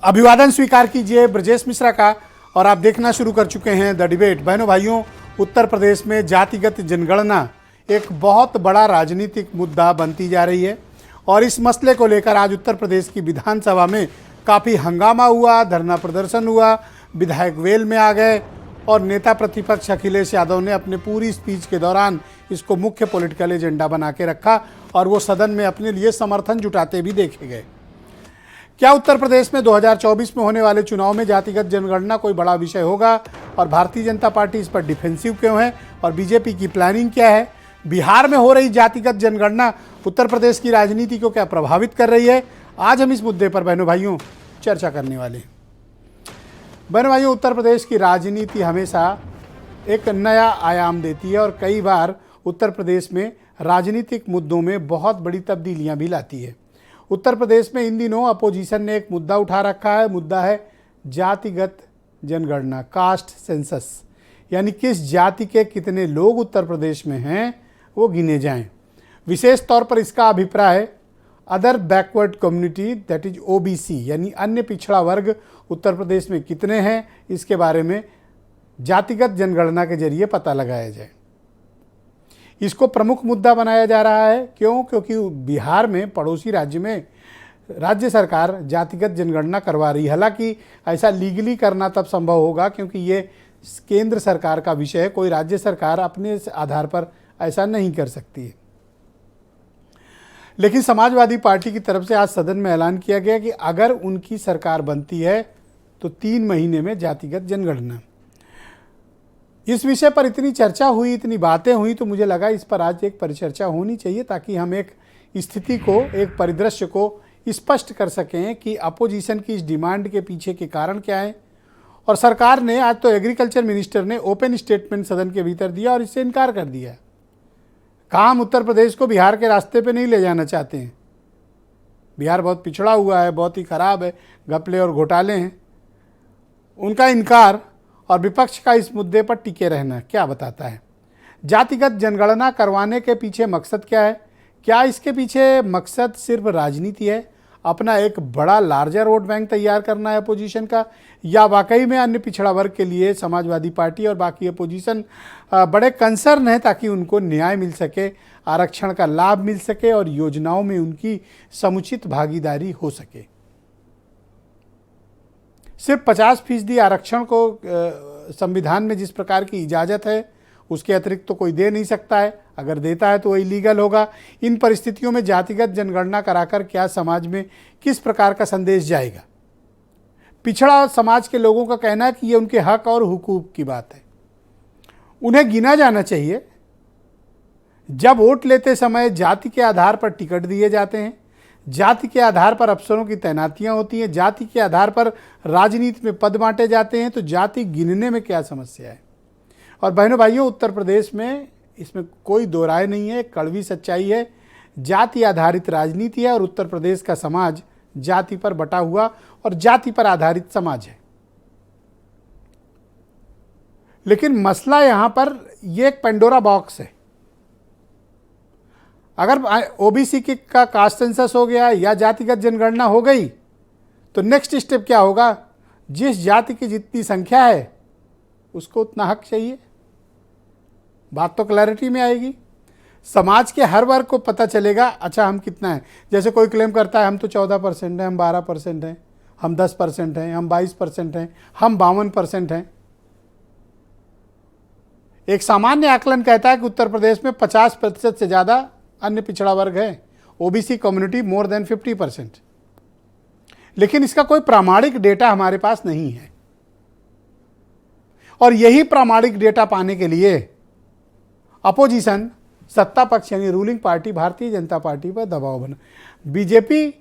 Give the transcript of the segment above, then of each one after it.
अभिवादन स्वीकार कीजिए ब्रजेश मिश्रा का। और आप देखना शुरू कर चुके हैं द डिबेट। बहनों भाइयों, उत्तर प्रदेश में जातिगत जनगणना एक बहुत बड़ा राजनीतिक मुद्दा बनती जा रही है और इस मसले को लेकर आज उत्तर प्रदेश की विधानसभा में काफ़ी हंगामा हुआ, धरना प्रदर्शन हुआ, विधायक वेल में आ गए और नेता प्रतिपक्ष अखिलेश यादव ने अपने पूरी स्पीच के दौरान इसको मुख्य पॉलिटिकल एजेंडा बना के रखा और वो सदन में अपने लिए समर्थन जुटाते भी देखे गए। क्या उत्तर प्रदेश में 2024 में होने वाले चुनाव में जातिगत जनगणना कोई बड़ा विषय होगा और भारतीय जनता पार्टी इस पर डिफेंसिव क्यों है और बीजेपी की प्लानिंग क्या है? बिहार में हो रही जातिगत जनगणना उत्तर प्रदेश की राजनीति को क्या प्रभावित कर रही है? आज हम इस मुद्दे पर बहनों भाइयों चर्चा करने वाले हैं। बहनों भाइयों, उत्तर प्रदेश की राजनीति हमेशा एक नया आयाम देती है और कई बार उत्तर प्रदेश में राजनीतिक मुद्दों में बहुत बड़ी तब्दीलियां भी लाती है। उत्तर प्रदेश में इन दिनों अपोजिशन ने एक मुद्दा उठा रखा है। मुद्दा है जातिगत जनगणना, कास्ट सेंसस, यानी किस जाति के कितने लोग उत्तर प्रदेश में हैं वो गिने जाएं। विशेष तौर पर इसका अभिप्राय other backward community that is OBC यानी अन्य पिछड़ा वर्ग उत्तर प्रदेश में कितने हैं, इसके बारे में जातिगत जनगणना के जरिए पता लगाया जाए। इसको प्रमुख मुद्दा बनाया जा रहा है। क्यों? क्योंकि बिहार में, पड़ोसी राज्य में, राज्य सरकार जातिगत जनगणना करवा रही है। हालांकि ऐसा लीगली करना तब संभव होगा क्योंकि ये केंद्र सरकार का विषय है, कोई राज्य सरकार अपने आधार पर ऐसा नहीं कर सकती है। लेकिन समाजवादी पार्टी की तरफ से आज सदन में ऐलान किया गया कि अगर उनकी सरकार बनती है तो 3 महीने में जातिगत जनगणना। इस विषय पर इतनी चर्चा हुई, इतनी बातें हुई, तो मुझे लगा इस पर आज एक परिचर्चा होनी चाहिए ताकि हम एक स्थिति को, एक परिदृश्य को स्पष्ट कर सकें कि अपोजिशन की इस डिमांड के पीछे के कारण क्या है। और सरकार ने आज तो एग्रीकल्चर मिनिस्टर ने ओपन स्टेटमेंट सदन के भीतर दिया और इससे इनकार कर दिया। कहा हम उत्तर प्रदेश को बिहार के रास्ते पे नहीं ले जाना चाहते हैं। बिहार बहुत पिछड़ा हुआ है, बहुत ही खराब है, घपले और घोटाले हैं। उनका इनकार और विपक्ष का इस मुद्दे पर टिके रहना क्या बताता है? जातिगत जनगणना करवाने के पीछे मकसद क्या है? क्या इसके पीछे मकसद सिर्फ राजनीति है, अपना एक बड़ा लार्जर वोट बैंक तैयार करना है अपोजिशन का, या वाकई में अन्य पिछड़ा वर्ग के लिए समाजवादी पार्टी और बाकी अपोजिशन बड़े कंसर्न है ताकि उनको न्याय मिल सके, आरक्षण का लाभ मिल सके और योजनाओं में उनकी समुचित भागीदारी हो सके? सिर्फ 50% आरक्षण को संविधान में जिस प्रकार की इजाज़त है उसके अतिरिक्त तो कोई दे नहीं सकता है। अगर देता है तो वो इलीगल होगा। इन परिस्थितियों में जातिगत जनगणना कराकर क्या समाज में किस प्रकार का संदेश जाएगा? पिछड़ा समाज के लोगों का कहना है कि ये उनके हक और हुकूक की बात है, उन्हें गिना जाना चाहिए। जब वोट लेते समय जाति के आधार पर टिकट दिए जाते हैं, जाति के आधार पर अफसरों की तैनातियां होती हैं, जाति के आधार पर राजनीति में पद बांटे जाते हैं, तो जाति गिनने में क्या समस्या है? और बहनों भाइयों, उत्तर प्रदेश में इसमें कोई दो राय नहीं है, कड़वी सच्चाई है। जाति आधारित राजनीति है और उत्तर प्रदेश का समाज जाति पर बटा हुआ और जाति पर आधारित समाज है। लेकिन मसला यहां पर यह एक पेंडोरा बॉक्स है। अगर ओबीसी का कास्ट सेंसस हो गया या जातिगत जनगणना हो गई तो नेक्स्ट स्टेप क्या होगा? जिस जाति की जितनी संख्या है उसको उतना हक चाहिए। बात तो क्लैरिटी में आएगी। समाज के हर वर्ग को पता चलेगा अच्छा हम कितना है। जैसे कोई क्लेम करता है हम तो 14% हैं, हम 12% हैं, हम 10% हैं, हम 22% हैं, हम 52% हैं। एक सामान्य आकलन कहता है कि उत्तर प्रदेश में 50% से ज़्यादा अन्य पिछड़ा वर्ग है, ओबीसी कम्युनिटी मोर देन 50%। लेकिन इसका कोई प्रामाणिक डेटा हमारे पास नहीं है और यही प्रामाणिक डेटा पाने के लिए अपोजिशन, सत्ता पक्ष यानी ruling party Bharatiya Janata party पर दबाव बना। बीजेपी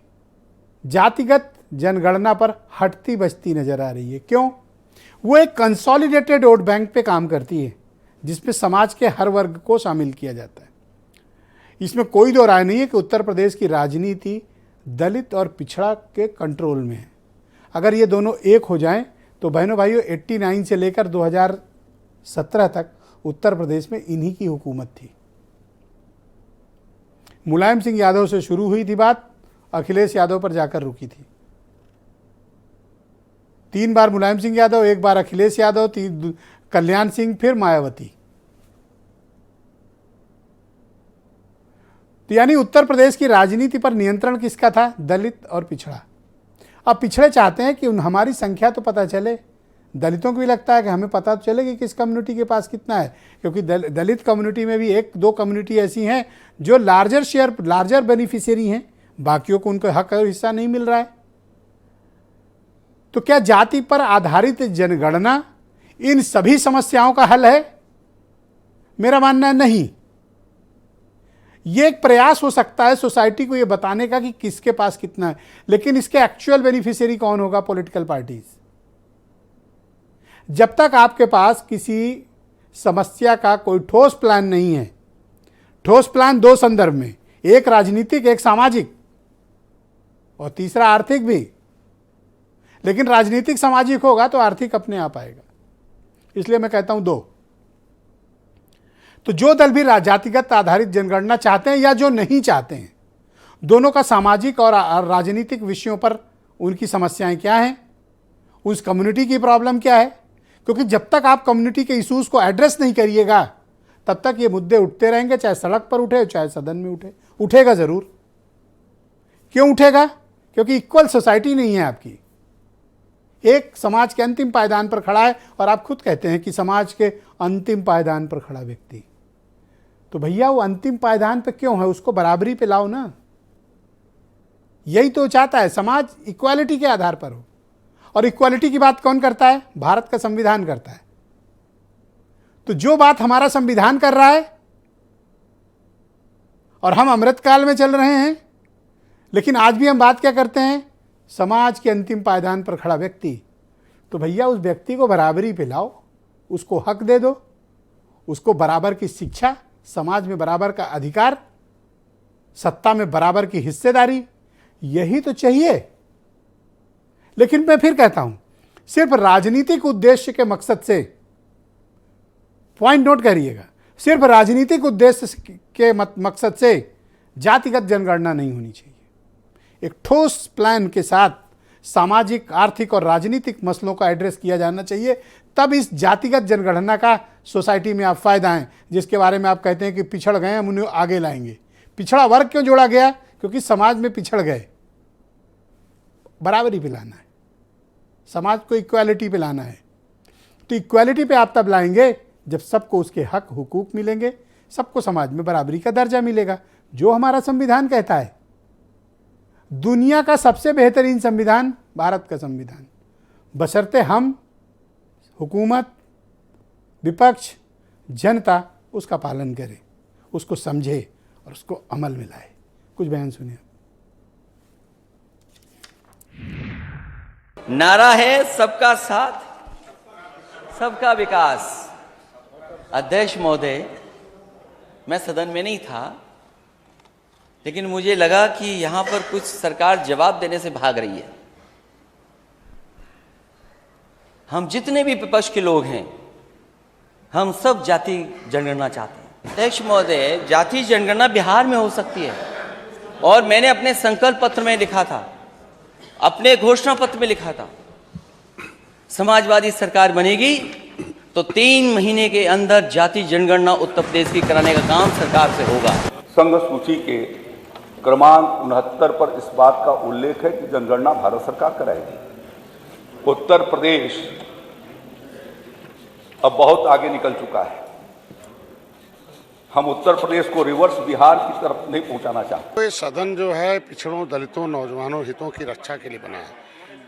जातिगत जनगणना पर हटती बचती नजर आ रही है। क्यों? वो एक कंसोलिडेटेड वोट बैंक पे काम करती है जिसमें समाज के हर वर्ग को शामिल किया जाता है। इसमें कोई दो राय नहीं है कि उत्तर प्रदेश की राजनीति दलित और पिछड़ा के कंट्रोल में है। अगर ये दोनों एक हो जाएं तो बहनों भाइयों 89 से लेकर 2017 तक उत्तर प्रदेश में इन्हीं की हुकूमत थी। मुलायम सिंह यादव से शुरू हुई थी बात, अखिलेश यादव पर जाकर रुकी थी। 3 बार मुलायम सिंह यादव, 1 बार अखिलेश यादव, कल्याण सिंह, फिर मायावती। तो यानी उत्तर प्रदेश की राजनीति पर नियंत्रण किसका था? दलित और पिछड़ा। अब पिछड़े चाहते हैं कि हमारी संख्या तो पता चले, दलितों को भी लगता है कि हमें पता तो चले कि किस कम्युनिटी के पास कितना है, क्योंकि दलित कम्युनिटी में भी 1-2 कम्युनिटी ऐसी हैं जो लार्जर बेनिफिशियरी हैं, बाकियों को उनको हक और हिस्सा नहीं मिल रहा है। तो क्या जाति पर आधारित जनगणना इन सभी समस्याओं का हल है? मेरा मानना है नहीं। ये एक प्रयास हो सकता है सोसाइटी को ये बताने का कि किसके पास कितना है, लेकिन इसके एक्चुअल बेनिफिशियरी कौन होगा? Political parties. जब तक आपके पास किसी समस्या का कोई ठोस प्लान नहीं है, ठोस प्लान 2 संदर्भ में, एक राजनीतिक, एक सामाजिक, और तीसरा आर्थिक भी, लेकिन राजनीतिक सामाजिक होगा तो आर्थिक अपने आप आएगा। इसलिए मैं कहता हूं 2। तो जो दल भी जातिगत आधारित जनगणना चाहते हैं या जो नहीं चाहते हैं, दोनों का सामाजिक और राजनीतिक विषयों पर उनकी समस्याएं क्या हैं, उस कम्युनिटी की प्रॉब्लम क्या है, क्योंकि जब तक आप कम्युनिटी के इश्यूज को एड्रेस नहीं करिएगा तब तक ये मुद्दे उठते रहेंगे, चाहे सड़क पर उठे चाहे सदन में उठे। उठेगा जरूर। क्यों उठेगा? क्योंकि इक्वल सोसाइटी नहीं है आपकी। एक समाज के अंतिम पायदान पर खड़ा है, और आप खुद कहते हैं कि समाज के अंतिम पायदान पर खड़ा व्यक्ति। तो भैया वो अंतिम पायदान पे क्यों है? उसको बराबरी पे लाओ ना। यही तो चाहता है, समाज इक्वालिटी के आधार पर हो। और इक्वालिटी की बात कौन करता है? भारत का संविधान करता है। तो जो बात हमारा संविधान कर रहा है, और हम अमृतकाल में चल रहे हैं, लेकिन आज भी हम बात क्या करते हैं? समाज के अंतिम पायदान पर खड़ा व्यक्ति। तो भैया उस व्यक्ति को बराबरी पे लाओ, उसको हक दे दो, उसको बराबर की शिक्षा, समाज में बराबर का अधिकार, सत्ता में बराबर की हिस्सेदारी, यही तो चाहिए। लेकिन मैं फिर कहता हूं, सिर्फ राजनीतिक उद्देश्य के मकसद से, पॉइंट नोट करिएगा, सिर्फ राजनीतिक उद्देश्य के मकसद से जातिगत जनगणना नहीं होनी चाहिए। एक ठोस प्लान के साथ सामाजिक, आर्थिक और राजनीतिक मसलों का एड्रेस किया जाना चाहिए। तब इस जातिगत जनगणना का सोसाइटी में आप फायदा है, जिसके बारे में आप कहते हैं कि पिछड़ गए, हम उन्हें आगे लाएंगे। पिछड़ा वर्ग क्यों जोड़ा गया? क्योंकि समाज में पिछड़ गए। बराबरी पे लाना है, समाज को इक्वालिटी पे लाना है। तो इक्वालिटी पे आप तब लाएंगे जब सबको उसके हक हुकूक मिलेंगे, सबको समाज में बराबरी का दर्जा मिलेगा, जो हमारा संविधान कहता है। दुनिया का सबसे बेहतरीन संविधान भारत का संविधान, बशर्ते हम, हुकूमत, विपक्ष, जनता उसका पालन करे, उसको समझे और उसको अमल में लाए। कुछ बयान सुनिए। नारा है सबका साथ, सबका विकास। अध्यक्ष महोदय, मैं सदन में नहीं था, लेकिन मुझे लगा कि यहां पर कुछ सरकार जवाब देने से भाग रही है। हम जितने भी विपक्ष के लोग हैं, हम सब जाति जनगणना चाहते हैं। अध्यक्ष महोदय, जाति जनगणना बिहार में हो सकती है, और मैंने अपने संकल्प पत्र में लिखा था, अपने घोषणा पत्र में लिखा था, समाजवादी सरकार बनेगी तो 3 महीने के अंदर जाति जनगणना उत्तर प्रदेश की कराने का काम सरकार से होगा। संघ सूची के क्रमांक 69 पर इस बात का उल्लेख है कि जनगणना भारत सरकार कराएगी। उत्तर प्रदेश अब बहुत आगे निकल चुका है। हम उत्तर प्रदेश को रिवर्स बिहार की तरफ नहीं पहुंचाना चाहते। तो ये सदन जो है पिछड़ों, दलितों, नौजवानों हितों की रक्षा के लिए बना है।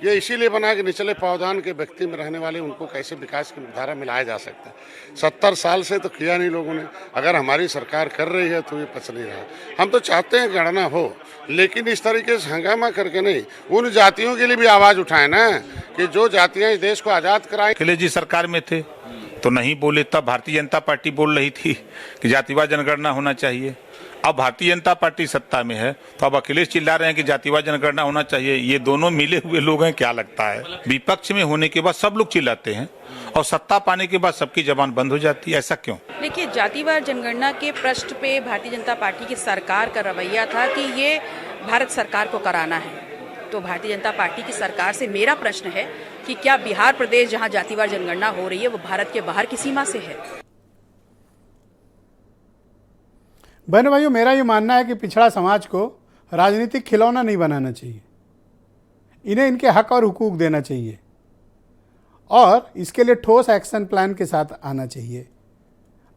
ये इसीलिए बना है कि निचले पावदान के व्यक्ति में रहने वाले उनको कैसे विकास की धारा में लाया जा सकता है। 70 साल से तो किया नहीं लोगों ने। अगर हमारी सरकार कर रही है तो ये पच नहीं रहा। हम तो चाहते हैं गणना हो, लेकिन इस तरीके से हंगामा करके नहीं। उन जातियों के लिए भी आवाज़ उठाए ना, कि जो जातियाँ इस देश को आज़ाद कराएं। अखिलेश जी सरकार में थे तो नहीं बोले, तब भारतीय जनता पार्टी बोल रही थी कि जातिवाद जनगणना होना चाहिए। अब भारतीय जनता पार्टी सत्ता में है तो अब अखिलेश चिल्ला रहे हैं कि जातिवाद जनगणना होना चाहिए। ये दोनों मिले हुए लोग हैं, क्या लगता है? विपक्ष में होने के बाद सब लोग चिल्लाते हैं और सत्ता पाने के बाद सबकी जबान बंद हो जाती है, ऐसा क्यों? देखिए, जातिवाद जनगणना के पृष्ठ पे भारतीय जनता पार्टी की सरकार का रवैया था कि ये भारत सरकार को कराना है, तो भारतीय जनता पार्टी की सरकार से मेरा प्रश्न है कि क्या बिहार प्रदेश जहां जातिवार जनगणना हो रही है वो भारत के बाहर की सीमा से है? बहनों भाइयों, मेरा ये मानना है कि पिछड़ा समाज को राजनीतिक खिलौना नहीं बनाना चाहिए। इन्हें इनके हक और हुकूक देना चाहिए और इसके लिए ठोस एक्शन प्लान के साथ आना चाहिए।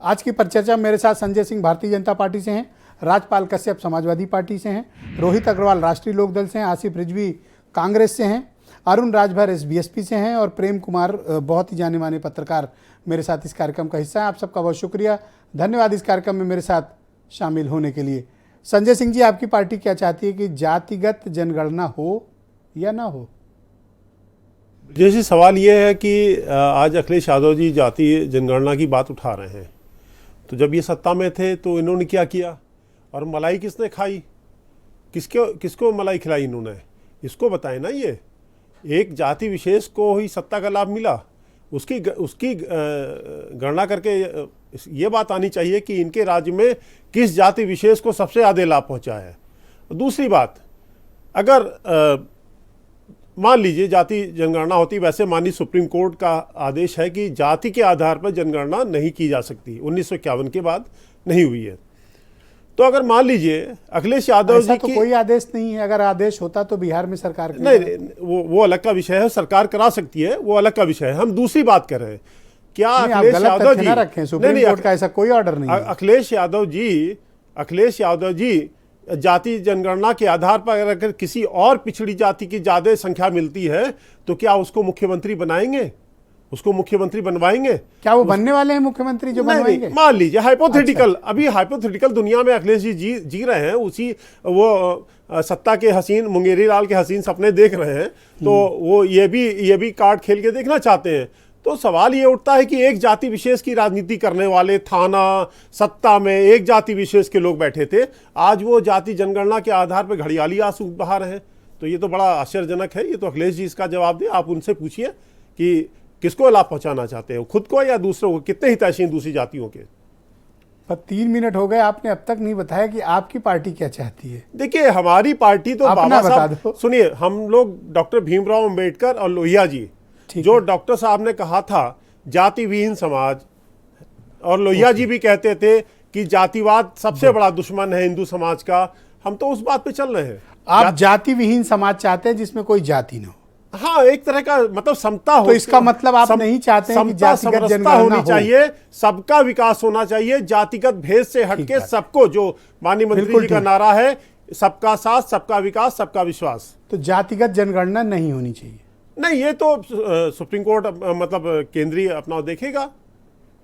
आज की परिचर्चा मेरे साथ संजय सिंह भारतीय जनता पार्टी से हैं, राजपाल कश्यप समाजवादी पार्टी से हैं, रोहित अग्रवाल राष्ट्रीय लोकदल से हैं, आसिफ रिजवी कांग्रेस से हैं, अरुण राजभर एसबीएसपी से हैं और प्रेम कुमार बहुत ही जाने माने पत्रकार मेरे साथ इस कार्यक्रम का हिस्सा है। आप सबका बहुत शुक्रिया, धन्यवाद इस कार्यक्रम में मेरे साथ शामिल होने के लिए। संजय सिंह जी, आपकी पार्टी क्या चाहती है कि जातिगत जनगणना हो या ना हो? जैसे सवाल ये है कि आज अखिलेश यादव जी जाति जनगणना की बात उठा रहे हैं, तो जब ये सत्ता में थे तो इन्होंने क्या किया और मलाई किसने खाई, किसको मलाई खिलाई इन्होंने, इसको बताएं ना। ये एक जाति विशेष को ही सत्ता का लाभ मिला, उसकी गणना करके ये बात आनी चाहिए कि इनके राज्य में किस जाति विशेष को सबसे ज़्यादा लाभ पहुंचा है। दूसरी बात, अगर मान लीजिए जाति जनगणना होती, वैसे माननीय सुप्रीम कोर्ट का आदेश है कि जाति के आधार पर जनगणना नहीं की जा सकती, 1951 के बाद नहीं हुई है। तो अगर मान लीजिए अखिलेश यादव जी तो कोई आदेश नहीं है, अगर आदेश होता तो बिहार में सरकार नहीं, वो अलग का विषय है, सरकार करा सकती है, वो अलग का विषय है। हम दूसरी बात कर रहे हैं, क्या अखिलेश यादव जी रखें, सुप्रीम कोर्ट का ऐसा कोई ऑर्डर नहीं है। अखिलेश यादव जी जाति जनगणना के आधार पर अगर किसी और पिछड़ी जाति की ज्यादा संख्या मिलती है तो क्या उसको मुख्यमंत्री बनाएंगे, उसको मुख्यमंत्री बनवाएंगे? क्या वो बनने वाले हैं मुख्यमंत्री जो बनवाएंगे? मान लीजिए हाइपोथेटिकल, अभी हाइपोथेटिकल दुनिया में अखिलेश जी जी रहे हैं, उसी वो सत्ता के हसीन मुंगेरी लाल के हसीन सपने देख रहे हैं, तो वो ये भी कार्ड खेल के देखना चाहते हैं। तो सवाल ये उठता है कि एक जाति विशेष की राजनीति करने वाले थाना सत्ता में एक जाति विशेष के लोग बैठे थे, आज वो जाति जनगणना के आधार पर घड़ियाली आंसू बहा रहे हैं। तो ये तो बड़ा आश्चर्यजनक है। ये तो अखिलेश जी इसका जवाब दें, आप उनसे पूछिए कि किसको लाभ पहुंचाना चाहते हैं, खुद को या दूसरों को, कितने हितैषी दूसरी जातियों के। पर 3 मिनट हो गए, आपने अब तक नहीं बताया कि आपकी पार्टी क्या चाहती है। देखिए हमारी पार्टी तो बाबा साहब, सुनिए, हम लोग डॉक्टर भीमराव अंबेडकर और लोहिया जी, जो डॉक्टर साहब ने कहा था जाति विहीन समाज, और लोहिया जी भी कहते थे कि जातिवाद सबसे बड़ा दुश्मन है हिंदू समाज का, हम तो उस बात पे चल रहे हैं। आप जाति विहीन समाज चाहते हैं जिसमें कोई जाति न हो? हाँ, एक तरह का मतलब समता हो। तो इसका मतलब आप नहीं चाहते हैं कि जातिगत जनगणना होनी चाहिए, सबका विकास होना चाहिए, जातिगत भेद से हटके सबको, जो माननीय मंत्री जी का नारा है, सबका साथ, सबका विकास, सबका विश्वास। तो जातिगत जनगणना नहीं होनी चाहिए? नहीं, ये तो सुप्रीम कोर्ट मतलब केंद्रीय अपना देखेगा,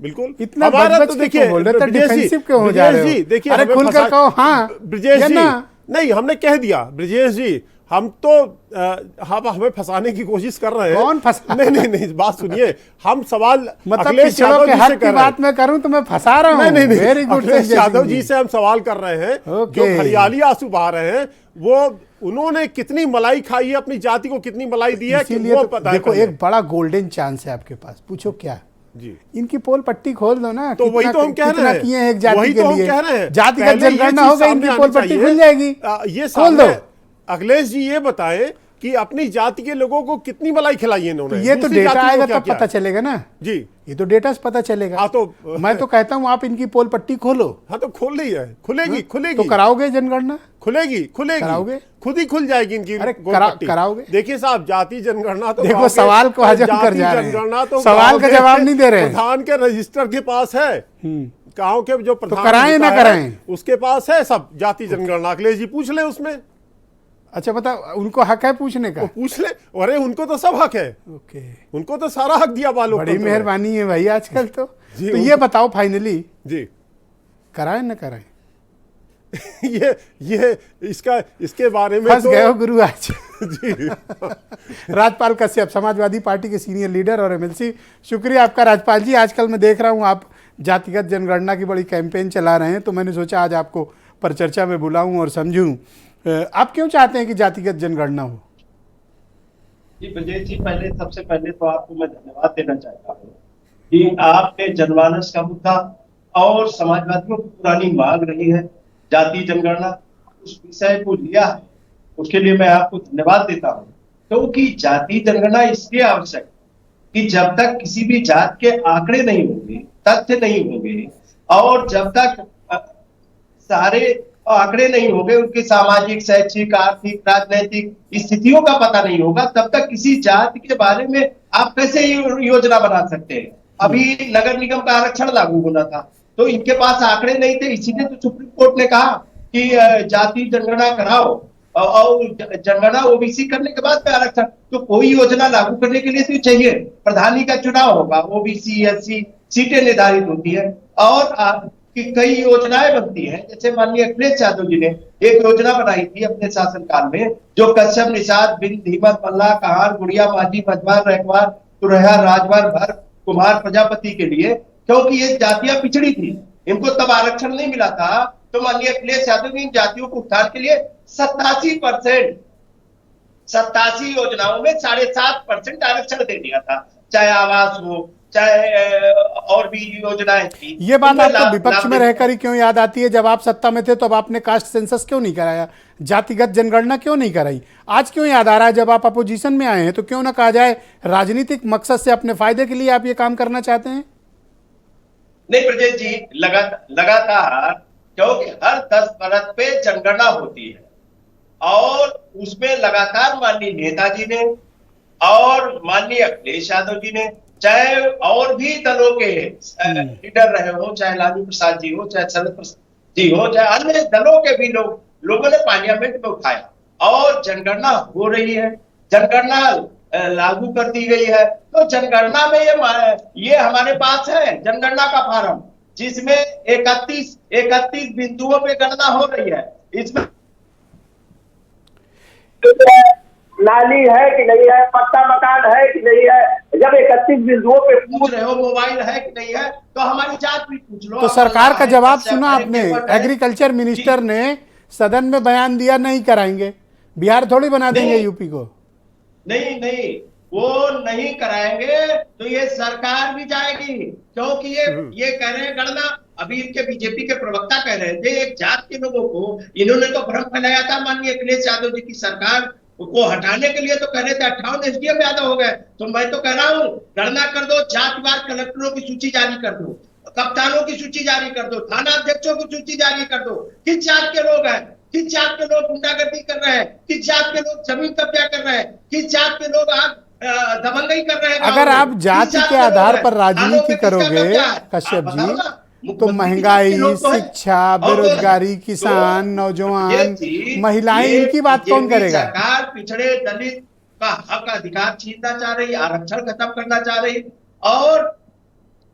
बिल्कुल। इतना बच देखिए, डिफेंसिव क्यों हो जा रहे हो? देखिए, अरे खुलकर कहो। हाँ ब्रजेश जी, नहीं हमने कह दिया, ब्रजेश जी, हम तो हमें फंसाने की कोशिश कर रहे हैं। कौन फंसा? नहीं, बात सुनिए, हम सवाल मतलब अखिलेश यादव जी से कर बात मैं करूं तो मैं फंसा रहा हूं? नहीं, वेरी गुड। अखिलेश यादव जी से हम सवाल कर रहे हैं, जो हरियाली आंसू बहा रहे हैं, वो उन्होंने कितनी मलाई खाई है, अपनी जाति को कितनी मलाई दी है, इसीलिए तो देखो, एक बड़ा गोल्डन चांस है आपके पास, पूछो क्या जी। इनकी पोल पट्टी खोल दो ना। तो वही तो हम कह रहे हैं, किए हैं एक जाति वही के तो हम लिए। कह रहे हैं, जातिगत जनगणना होगा, इनकी पोल पट्टी खुल जाएगी। ये खोल दो। अखिलेश जी ये बताएं कि अपनी जाति के लोगों को कितनी मलाई खिलाई है इन्होंने। ये तो डेटा आएगा तब पता चलेगा ना जी, ये तो डेटा से पता चलेगा। हाँ, तो मैं तो कहता हूँ आप इनकी पोल पट्टी खोलो। हाँ, तो खोल रही है, खुलेगी। तो कराओगे जनगणना? खुलेगी, कराओगे? खुद ही खुल जाएगी इनकी। अरे कराओगे? देखिए साहब, जाति जनगणना तो देखो, सवाल को हजम कर जा रहे हैं, तो सवाल का जवाब नहीं दे रहे हैं। प्रधान के रजिस्टर के पास है, गांव के जो प्रधान, कराएं ना कराएं, उसके पास है सब जाति जनगणना। अखिलेश जी पूछ ले उसमें। अच्छा, बताओ, उनको हक है पूछने का? पूछ ले। अरे उनको तो सब हक है। ओके, उनको तो सारा हक दिया बालों। बड़ी मेहरबानी है भाई आजकल तो। तो ये बताओ फाइनली जी, कराएं ना कराएं? ये इसके बारे में फंस गए हो गुरु आज। जी। राजपाल कश्यप समाजवादी पार्टी के सीनियर लीडर और एमएलसी, शुक्रिया आपका राजपाल जी। आजकल मैं देख रहा हूँ आप जातिगत जनगणना की बड़ी कैंपेन चला रहे हैं, तो मैंने सोचा आज आपको परिचर्चा में बुलाऊं और समझूं आप क्यों चाहते हैं कि जातिगत जनगणना हो। जी ब्रजेश जी, सबसे पहले तो आपको मैं धन्यवाद देना चाहता हूँ कि आपने जनमानस का मुद्दा और समाजवादियों की पुरानी मांग रही है जाति जनगणना, उस विषय को लिया है उसके लिए मैं आपको धन्यवाद देता हूं। क्योंकि जाति जनगणना इसलिए आवश्यक है कि जब तक किसी भी जात के आंकड़े नहीं होंगे, तथ्य नहीं होंगे, और जब तक सारे आंकड़े नहीं होंगे, उनकी सामाजिक, शैक्षिक, आर्थिक, राजनीतिक स्थितियों का पता नहीं होगा, तब तक किसी जाति के बारे में आप कैसे योजना बना सकते हैं। अभी नगर निगम का आरक्षण लागू होना था, तो इनके पास आंकड़े नहीं थे, इसीलिए तो सुप्रीम कोर्ट ने कहा कि जाति जनगणना कराओ, और जनगणना ओबीसी करने के बाद में आरक्षण। तो कोई योजना लागू करने के लिए तो चाहिए, प्रधानी का चुनाव होगा, ओबीसी एससी सीटें निर्धारित होती है, और कि कई योजनाएं बनती हैं। जैसे माननीय अखिलेश यादव जी ने एक योजना बनाई थी अपने शासनकाल में, जो कश्यप, निषाद, बिंद, धीमत, मल्ला, कहार, गुड़िया, माझी, मझवार, रैकवार, तुरैया, राजवार, भर, कुमार, प्रजापति के लिए, क्योंकि ये जातियां पिछड़ी थी, इनको तब आरक्षण नहीं मिला था। तो माननीय अखिलेश यादव ने इन जातियों को उत्थान के लिए 87% 87 योजनाओं में 7.5% आरक्षण दे दिया था, चाहे आवास हो, चाहे और भी योजनाएं थी। ये बात आपको विपक्ष में रहकर ही क्यों याद आती है? जब आप सत्ता में थे तो अब आपने कास्ट सेंसस क्यों नहीं कराया, जातिगत जनगणना क्यों नहीं कराई? आज क्यों याद आ रहा है जब आप अपोजिशन में आए हैं? तो क्यों ना कहा जाए राजनीतिक मकसद से, अपने फायदे के लिए आप ये काम करना चाहते हैं? नहीं ब्रजेश जी, लगातार, क्योंकि हर 10 बरस पे जनगणना होती है, और उसमें लगातार माननीय नेताजी ने और माननीय अखिलेश यादव जी ने, चाहे और भी दलों के लीडर रहे हो, चाहे लालू प्रसाद जी हो, चाहे शरद प्रसाद जी हो, चाहे अन्य दलों के भी लोगों ने पार्लियामेंट में उठाया, और जनगणना हो रही है, जनगणना लागू कर दी गई है। तो जनगणना में ये हमारे पास है जनगणना का फार्म, जिसमें 31 बिंदुओं पे गणना हो रही है। इसमें नाली है कि नहीं है, पक्का मकान है कि नहीं है, जब 31 बिंदुओं पे पूछ रहे हो मोबाइल है कि नहीं है, तो हमारी जात भी पूछ लो। तो सरकार का जवाब सुना आपने? एग्रीकल्चर मिनिस्टर ने सदन में बयान दिया, नहीं कराएंगे। बिहार थोड़ी बना देंगे यूपी को। नहीं, वो नहीं कराएंगे तो ये सरकार भी जाएगी, क्योंकि ये कह रहे हैं गणना। अभी इनके बीजेपी के प्रवक्ता कह रहे थे एक जात के लोगों को, इन्होंने तो भ्रम फैलाया था माननीय अखिलेश यादव जी की सरकार को हटाने के लिए, तो कह रहे थे 58 एसडीएम यादव हो गए। तो मैं तो कह रहा हूँ गणना कर दो, जातिवार कलेक्टरों की सूची जारी कर दो, कप्तानों की सूची जारी कर दो, थाना अध्यक्षों की सूची जारी कर दो, किस जात के लोग हैं, किस जात के लोग गुंडागर्दी कर रहे हैं, किस जात के लोग जमीन कब्जा कर रहे हैं, किस जात के लोग दबंगई कर रहे हैं। अगर आप जाति के आधार पर राजनीति करोगे कश्यप जी, तो महंगाई, शिक्षा, बेरोजगारी, किसान, नौजवान, महिलाएं, इनकी बात कौन करेगा? सरकार पिछड़े दलित का हक अधिकार छीनना चाह रही, आरक्षण खत्म करना चाह रही, और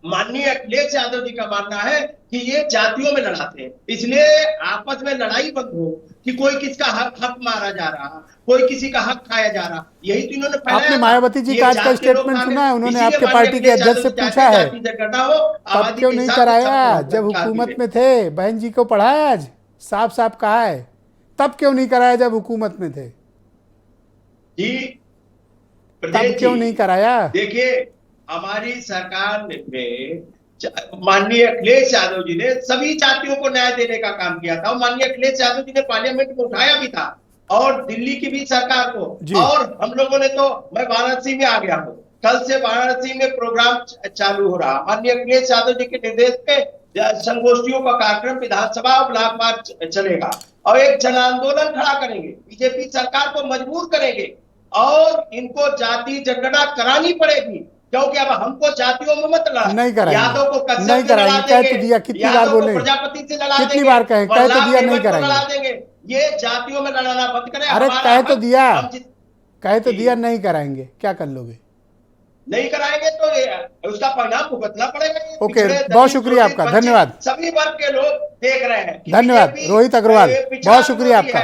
माननीय अखिलेश यादव जी का मानना है कि ये जातियों में लड़ाते हैं, इसलिए आपस में लड़ाई बंद हो कि कोई किसका हक मारा जा रहा, कोई किसी का हक खाया जा रहा। यही तो इन्होंने फैलाया। आपने मायावती जी का आज का स्टेटमेंट सुना है? उन्होंने आपके पार्टी के अध्यक्ष से पूछा है तब क्यों नहीं कराया जब हुकूमत में थे? बहन जी को पढ़ाया, आज साफ साफ कहा है, तब क्यों नहीं कराया जब हुकूमत में थे? तब क्यों नहीं कराया? देखिए, हमारी सरकार में माननीय अखिलेश यादव जी ने सभी जातियों को न्याय देने का काम किया था, और माननीय अखिलेश यादव जी ने पार्लियामेंट में उठाया भी था, और दिल्ली की भी सरकार को, और हम लोगों ने तो, मैं वाराणसी में आ गया हूँ, कल से वाराणसी में प्रोग्राम चालू हो रहा। माननीय अखिलेश यादव जी के निर्देश पे संगोष्ठियों का कार्यक्रम विधानसभा और ब्लॉक चलेगा, और एक जन आंदोलन खड़ा करेंगे, बीजेपी सरकार को मजबूर करेंगे, और इनको जाति जनगणना करानी पड़ेगी, क्योंकि अब हमको जातियों में मत लड़ा। नहीं कराएंगे, यादव को नहीं कराएंगे, कह तो दिया, कितनी बार बोले, प्रजापति से लड़ा कितनी बार कहे, कह तो दिया नहीं कराएंगे। ये जातियों में लड़ाना बंद करें। अरे कह तो दिया नहीं कराएंगे, क्या कर लोगे? नहीं कराएंगे तो उसका परिणाम भुगतना पड़ेगा। ओके, बहुत शुक्रिया आपका, धन्यवाद। सभी वर्ग के लोग देख रहे हैं। धन्यवाद रोहित अग्रवाल, बहुत शुक्रिया आपका,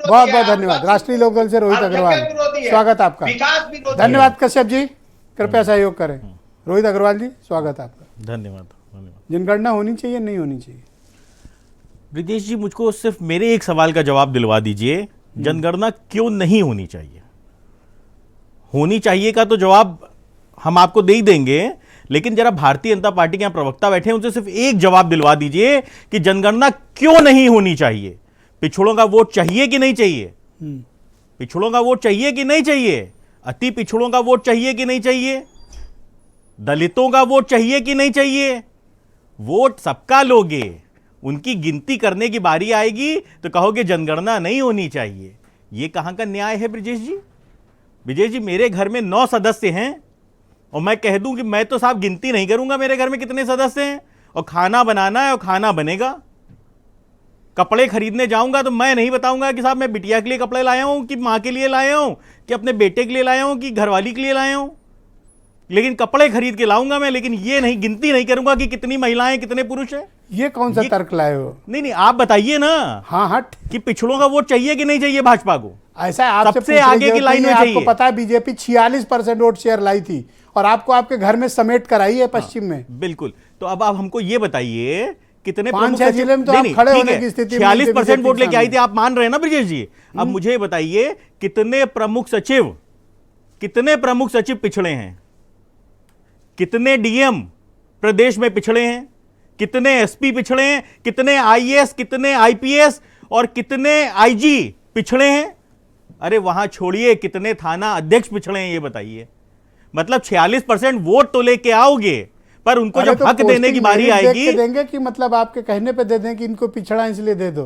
बहुत बहुत धन्यवाद। राष्ट्रीय लोकदल से रोहित अग्रवाल, स्वागत आपका। धन्यवाद कश्यप जी, कृपया सहयोग करें। रोहित अग्रवाल जी, स्वागत आपका। धन्यवाद। जनगणना होनी चाहिए, नहीं होनी चाहिए? ब्रिजेश जी, मुझको सिर्फ मेरे एक सवाल का जवाब दिलवा दीजिए, जनगणना क्यों नहीं होनी चाहिए? होनी चाहिए का तो जवाब हम आपको दे ही देंगे, लेकिन जरा भारतीय जनता पार्टी के यहाँ प्रवक्ता बैठे हैं, उनसे सिर्फ एक जवाब दिलवा दीजिए कि जनगणना क्यों नहीं होनी चाहिए? पिछड़ों का वोट चाहिए कि नहीं चाहिए? पिछड़ों का वोट चाहिए कि नहीं चाहिए? अति पिछड़ों का वोट चाहिए कि नहीं चाहिए? दलितों का वोट चाहिए कि नहीं चाहिए? वोट सबका लोगे, उनकी गिनती करने की बारी आएगी तो कहोगे जनगणना नहीं होनी चाहिए। यह कहां का न्याय है ब्रिजेश जी? ब्रिजेश जी, मेरे घर में 9 सदस्य हैं और मैं कह दूं कि मैं तो साहब गिनती नहीं करूंगा मेरे घर में कितने सदस्य हैं, और खाना बनाना है और खाना बनेगा। कपड़े खरीदने जाऊंगा तो मैं नहीं बताऊंगा कि साहब मैं बिटिया के लिए कपड़े लाया हूं, कि मां के लिए लाया हूं, कि अपने बेटे के लिए लाया हूं, कि घरवाली के लिए लाया हूं। लेकिन कपड़े खरीद के लाऊंगा मैं, लेकिन ये नहीं, गिनती नहीं करूंगा कि कितनी महिलाएं कितने पुरुष हैं। ये कौन सा तर्क लाए हो? नहीं, आप बताइए ना। हाँ हट कि पिछड़ों का वोट चाहिए कि नहीं चाहिए भाजपा को? ऐसा आपसे सबसे आगे की लाइन में चाहिए। आपको पता है बीजेपी 46% वोट शेयर लाई थी और आपको आपके घर में समेट कर आई है पश्चिम में। बिल्कुल। तो अब आप हमको ये बताइए कितने 5-6 जिले में तो आप खड़े होने की स्थिति में 46% वोट लेके आई थी, आप मान रहे हैं ना ब्रिजेश जी? अब मुझे बताइए कितने प्रमुख सचिव पिछड़े हैं, कितने डीएम प्रदेश में पिछड़े हैं, कितने एसपी पिछड़े हैं, कितने आईएएस, कितने आईपीएस और कितने आईजी पिछड़े हैं? अरे वहां छोड़िए, कितने थाना अध्यक्ष पिछड़े हैं ये बताइए। मतलब 46% वोट तो लेके आओगे, पर उनको जब हक देने की बारी आएगी देंगे कि मतलब आपके कहने पे दे दें कि इनको पिछड़ा इसलिए दे दो।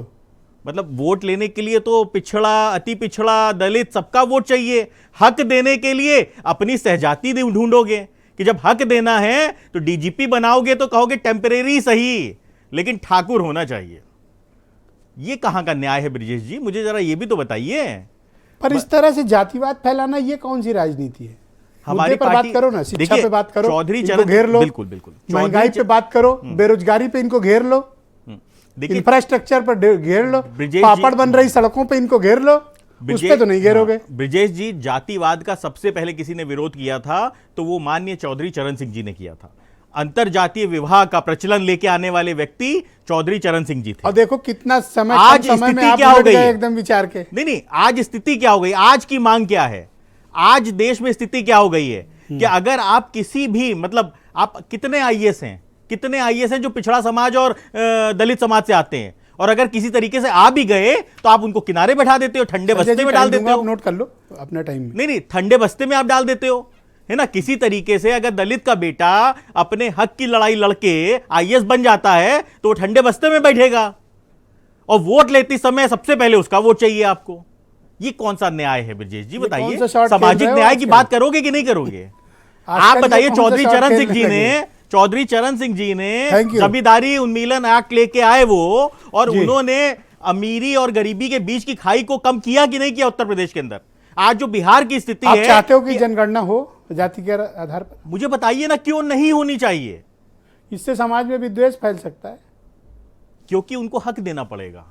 मतलब वोट लेने के लिए तो पिछड़ा, अति पिछड़ा, दलित सबका वोट चाहिए। हक देने के लिए अपनी सहजाति ढूंढोगे कि जब हक देना है तो डीजीपी बनाओगे तो कहोगे टेम्परेरी सही, लेकिन ठाकुर होना चाहिए। ये कहां का न्याय है ब्रिजेश जी? मुझे जरा ये भी तो बताइए। पर इस तरह से जातिवाद फैलाना ये कौन सी राजनीति है? हमारी पर बात करो ना, शिक्षा पे बात करो, चौधरी इनको चरण घेर लो, बिल्कुल बिल्कुल, महंगाई पे बात करो, बेरोजगारी पे इनको घेर लो, इंफ्रास्ट्रक्चर पर घेर लो, पापड़ बन रही सड़कों पे इनको घेर लो, उस पे तो नहीं घेरोगे। ब्रिजेश जी, जातिवाद का सबसे पहले किसी ने विरोध किया था तो वो माननीय चौधरी चरण सिंह जी ने किया था। अंतरजातीय विवाह का प्रचलन लेके आने वाले व्यक्ति चौधरी चरण सिंह जी थे। और देखो कितना समय, आज समय में स्थिति क्या हो गई एकदम विचार के। नहीं, आज स्थिति क्या हो गई, आज की मांग क्या है, आज देश में स्थिति क्या हो गई है कि अगर आप किसी भी, मतलब आप कितने आईएएस हैं जो पिछड़ा समाज और दलित समाज से आते हैं, और अगर किसी तरीके से आ भी गए तो आप उनको किनारे बैठा देते हो, ठंडे बस्ते में डाल देते हो। नोट कर लो अपने टाइम में। नहीं, ठंडे बस्ते में आप डाल देते हो, है ना। किसी तरीके से अगर दलित का बेटा अपने हक की लड़ाई लड़के आईएएस बन जाता है तो वो ठंडे बस्ते में बैठेगा, और वोट लेते समय सबसे पहले उसका वोट चाहिए आपको। ये कौन सा न्याय है ब्रिजेश जी? बताइए, सामाजिक न्याय की बात करोगे कि नहीं करोगे? आप बताइए। चौधरी चरण सिंह जी ने जमींदारी उन्मूलन एक्ट लेके आए वो, और उन्होंने अमीरी और गरीबी के बीच की खाई को कम किया कि नहीं किया उत्तर प्रदेश के अंदर? आज जो बिहार की स्थिति है, आप चाहते हो कि जनगणना हो जाति के आधार पर? मुझे बताइए ना, क्यों नहीं होनी चाहिए? इससे समाज में विद्वेष फैल सकता है, क्योंकि उनको हक देना पड़ेगा।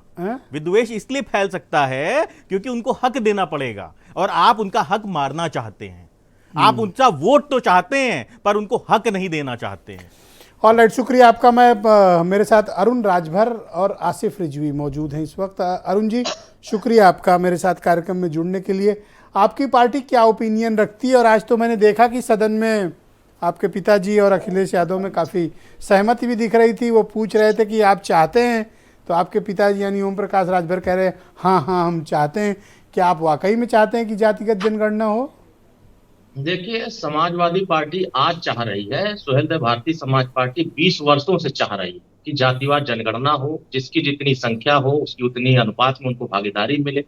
विद्वेष इसलिए फैल सकता है क्योंकि उनको हक देना पड़ेगा, और आप उनका हक मारना चाहते हैं। आप उनका वोट तो चाहते हैं पर उनको हक नहीं देना चाहते हैं। ऑलराइट, शुक्रिया आपका। मैं मेरे साथ अरुण राजभर और आसिफ रिजवी मौजूद हैं इस वक्त। अरुण जी, शुक्रिया आपका मेरे साथ कार्यक्रम में जुड़ने के लिए। आपकी पार्टी क्या ओपिनियन रखती है? और आज तो मैंने देखा कि सदन में आपके पिताजी और अखिलेश यादव में काफ़ी सहमति भी दिख रही थी। वो पूछ रहे थे कि आप चाहते हैं, तो आपके पिताजी यानी ओम प्रकाश राजभर कह रहे हैं हाँ हम चाहते हैं। क्या आप वाकई में चाहते हैं कि जातिगत जनगणना हो? देखिए, समाजवादी पार्टी आज चाह रही है, सुहेलदेव भारतीय समाज पार्टी 20 वर्षों से चाह रही है कि जातिवाद जनगणना हो, जिसकी जितनी संख्या हो उसकी उतनी अनुपात में उनको भागीदारी मिले।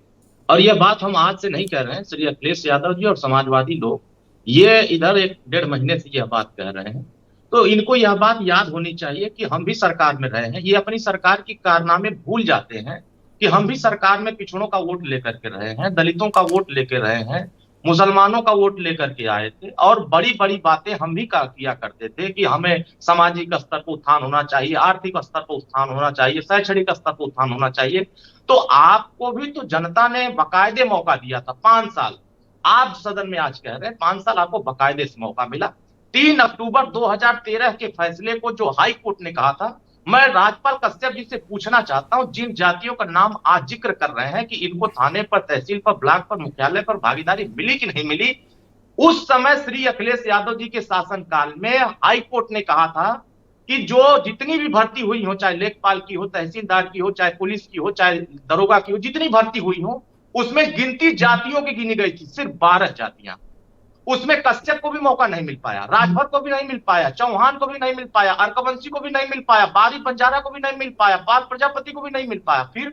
और यह बात हम आज से नहीं कह रहे हैं, श्री अखिलेश यादव जी और समाजवादी लोग ये इधर 1-1.5 महीने से यह बात कह रहे हैं। तो इनको यह बात याद होनी चाहिए कि हम भी सरकार में रहे हैं। ये अपनी सरकार की कारनामे भूल जाते हैं कि हम भी सरकार में पिछड़ों का वोट लेकर के रहे हैं, दलितों का वोट लेकर रहे हैं, मुसलमानों का वोट लेकर के आए थे, और बड़ी बड़ी बातें हम भी किया करते थे कि हमें सामाजिक स्तर पर उत्थान होना चाहिए, आर्थिक स्तर पर उत्थान होना चाहिए, शैक्षणिक स्तर पर उत्थान होना चाहिए। तो आपको भी तो जनता ने बाकायदे मौका दिया था 5 साल। आप सदन में आज कह रहे हैं 5 साल आपको बाकायदे से मौका मिला। 3 अक्टूबर 2013 के फैसले को जो हाई कोर्ट ने कहा था, मैं राजपाल कश्यप जी से पूछना चाहता हूं, जिन जातियों का नाम आज जिक्र कर रहे हैं कि इनको थाने पर, तहसील पर, ब्लॉक पर, मुख्यालय पर भागीदारी मिली कि नहीं मिली, उस समय श्री अखिलेश यादव जी के शासनकाल में हाई कोर्ट ने कहा था कि जो जितनी भी भर्ती हुई हो, चाहे लेखपाल की हो, तहसीलदार की हो, चाहे पुलिस की हो, चाहे दरोगा की हो, जितनी भर्ती हुई हो उसमें गिनती जातियों की गिनी गई थी, सिर्फ 12 जातियां। उसमें कश्यप को भी मौका नहीं मिल पाया, राजभर को भी नहीं मिल पाया, चौहान को भी नहीं मिल पाया, अर्कवंशी को भी नहीं मिल पाया, बारी बंजारा को भी नहीं मिल पाया, पाल प्रजापति को भी नहीं मिल पाया। फिर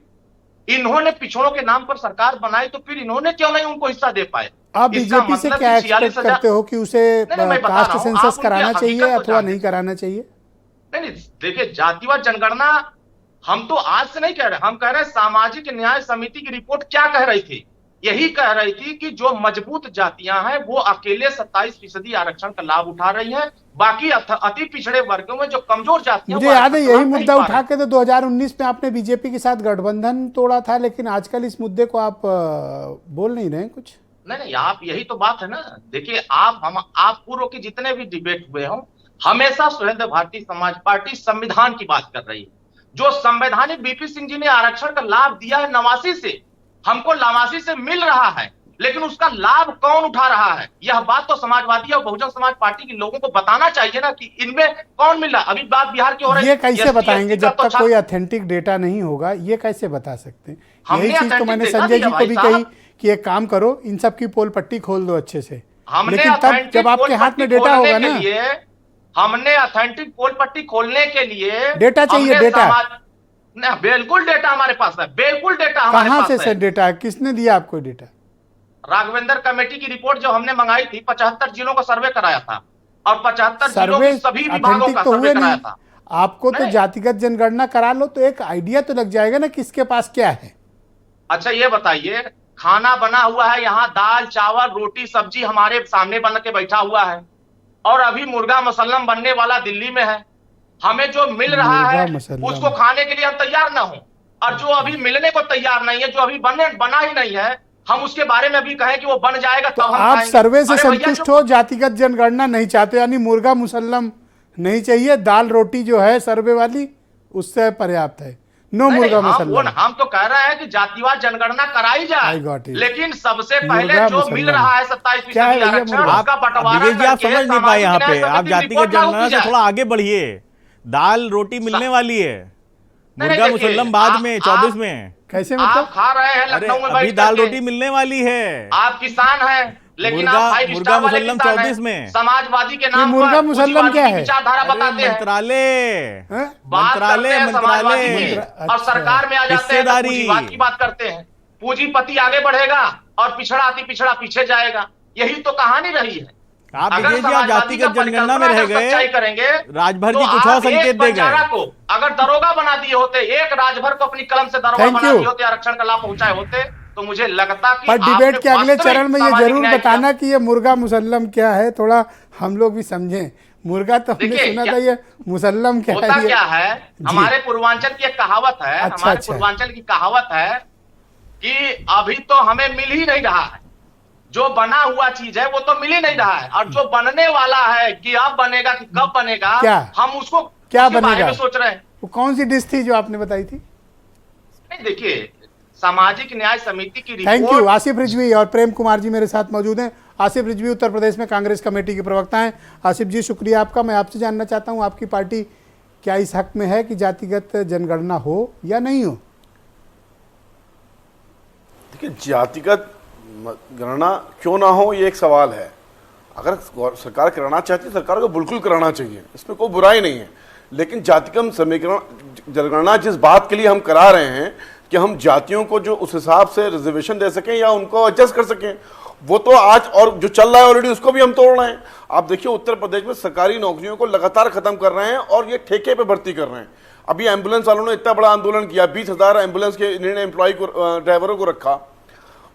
इन्होंने पिछड़ों के नाम पर सरकार बनाई, तो फिर इन्होंने क्यों नहीं उनको हिस्सा दे पाए? आप बीजेपी से क्या एक्सपेक्ट करते हो कि उसे कास्ट सेंसस कराना चाहिए अथवा नहीं कराना चाहिए? नहीं, देखिए, जातिवाद जनगणना हम तो आज से नहीं कह रहे, हम कह रहे हैं सामाजिक न्याय समिति की रिपोर्ट क्या कह रही थी? यही कह रही थी कि जो मजबूत जातियां हैं वो अकेले 27% आरक्षण का लाभ उठा रही हैं, बाकी अति पिछड़े वर्गों में जो कमजोर जातियां, मुझे याद है यही मुद्दा उठा के तो 2019 में आपने बीजेपी के साथ गठबंधन तोड़ा था, लेकिन आजकल इस मुद्दे को आप बोल नहीं रहे कुछ। नहीं, आप यही तो बात है ना। देखिए, आप पूर्व के जितने भी डिबेट हुए हों, हमेशा सुहेलदेव भारतीय समाज पार्टी संविधान की बात कर रही है। जो संवैधानिक बीपी सिंह जी ने आरक्षण का लाभ दिया है 89 से, हमको 89 से मिल रहा है, लेकिन उसका लाभ कौन उठा रहा है? यह बात तो समाजवादी और बहुजन समाज पार्टी के लोगों को बताना चाहिए ना कि इनमें कौन मिल रहा है। अभी बात बिहार की हो रही है, ये कैसे बताएंगे जब तक कोई ऑथेंटिक डेटा नहीं होगा? ये कैसे बता सकते हैं? यही चीज तो मैंने संजय जी को भी कही कि एक काम करो, इन सब की पोल पट्टी खोल दो अच्छे से, लेकिन तब जब आपके हाथ में डेटा होगा ना। हमने ऑथेंटिक पोल पट्टी खोलने के लिए डेटा चाहिए, डेटा बिल्कुल डेटा हमारे पास है, बिल्कुल डेटा हमारे पास है। कहां से डेटा है? किसने दिया आपको डेटा? राघवेंद्र कमेटी की रिपोर्ट जो हमने मंगाई थी, 75 जिलों का सर्वे कराया था और 75 जिलों के सभी विभागों का सर्वे कराया था। आपको तो जातिगत जनगणना करा लो तो एक आइडिया तो लग जाएगा ना किसके पास क्या है। अच्छा, ये बताइए, खाना बना हुआ है यहाँ, दाल चावल रोटी सब्जी हमारे सामने बन के बैठा हुआ है, और अभी मुर्गा मुसल्लम बनने वाला दिल्ली में है। हमें जो मिल रहा है उसको खाने के लिए हम तैयार ना हो, और जो अभी मिलने को तैयार नहीं है, जो अभी बना ही नहीं है, हम उसके बारे में अभी कहें कि वो बन जाएगा तो हम आप सर्वे से संतुष्ट हो, जातिगत जनगणना नहीं चाहते, यानी मुर्गा मुसल्लम नहीं चाहिए, दाल रोटी जो है सर्वे वाली उससे पर्याप्त है, नो मुर्गा मुसल्लम। हम तो कह रहे हैं कि जातिवाद जनगणना कराई जाए, लेकिन सबसे पहले जो मिल रहा है 27% आरक्षण, उसका बंटवारा करके आप समझ नहीं पाए यहाँ पे। आप जातिगत जनगणना से थोड़ा आगे बढ़िए। दाल रोटी मिलने वाली है, मुर्गा मुसल्लम बाद में 24 में। कैसे मतलब? आप खा रहे हैं लखनऊ में, अभी दाल रोटी मिलने वाली है। आप किसान हैं, लेकिन आप 5 स्टार वाले किसान 24 में समाजवादी के नाम पर मुर्गा मुसल्लम क्या है? विचारधारा बताते हैं। मंत्रालय और सरकार में आ जाते हैं, पूंजीवाद की बात करते हैं। पूंजीपति आगे बढ़ेगा और पिछड़ा अति पिछड़ा पीछे जाएगा, यही तो कहानी रही है। आप जातिगत जनगणना में रह गए, करेंगे राजभर जी कुछ और संकेत दे गए। को अगर दरोगा बना दिए होते, एक राजभर को अपनी कलम से दरोगा बना दिए होते, आरक्षण का लाभ पहुंचाए होते, तो मुझे लगता कि पर डिबेट के अगले चरण में ये जरूर बताना कि ये मुर्गा मुसल्लम क्या है, थोड़ा हम लोग भी समझें। मुर्गा तो हमने सुना था, ये मुसल्लम क्या है? क्या है, हमारे पूर्वांचल की एक कहावत है, हमारे पूर्वांचल की कहावत है कि अभी तो हमें मिल ही नहीं रहा है, जो बना हुआ चीज है वो तो मिल ही नहीं रहा है, और जो बनने वाला है कि अब बनेगा कि कब बनेगा, क्या हम उसको क्या बनेगा बारे में सोच रहे हैं। वो कौन सी डिश थी जो आपने बताई थी? नहीं, देखिए, सामाजिक न्याय समिति की report. Thank you. Asif Rizvi और प्रेम कुमार जी मेरे साथ मौजूद हैं। आसिफ रिजवी उत्तर प्रदेश में कांग्रेस कमेटी के प्रवक्ता हैं। आसिफ जी, शुक्रिया आपका। मैं आपसे जानना चाहता हूं, आपकी पार्टी क्या इस हक में है कि जातिगत जनगणना हो या नहीं हो? देखिए, जातिगत गणना क्यों ना हो ये एक सवाल है। अगर सरकार कराना चाहती है, सरकार को बिल्कुल कराना चाहिए, इसमें कोई बुराई नहीं है। लेकिन जातिगत समीकरण जनगणना जिस बात के लिए हम करा रहे हैं कि हम जातियों को जो उस हिसाब से रिजर्वेशन दे सकें या उनको एडजस्ट कर सकें, वो तो आज और जो चल रहा है ऑलरेडी उसको भी हम तोड़ रहे हैं। आप देखिए, उत्तर प्रदेश में सरकारी नौकरियों को लगातार खत्म कर रहे हैं और ये ठेके पे भर्ती कर रहे हैं। अभी एम्बुलेंस वालों ने इतना बड़ा आंदोलन किया, 20,000 एम्बुलेंस के इन्होंने एम्प्लॉय को, ड्राइवरों को रखा,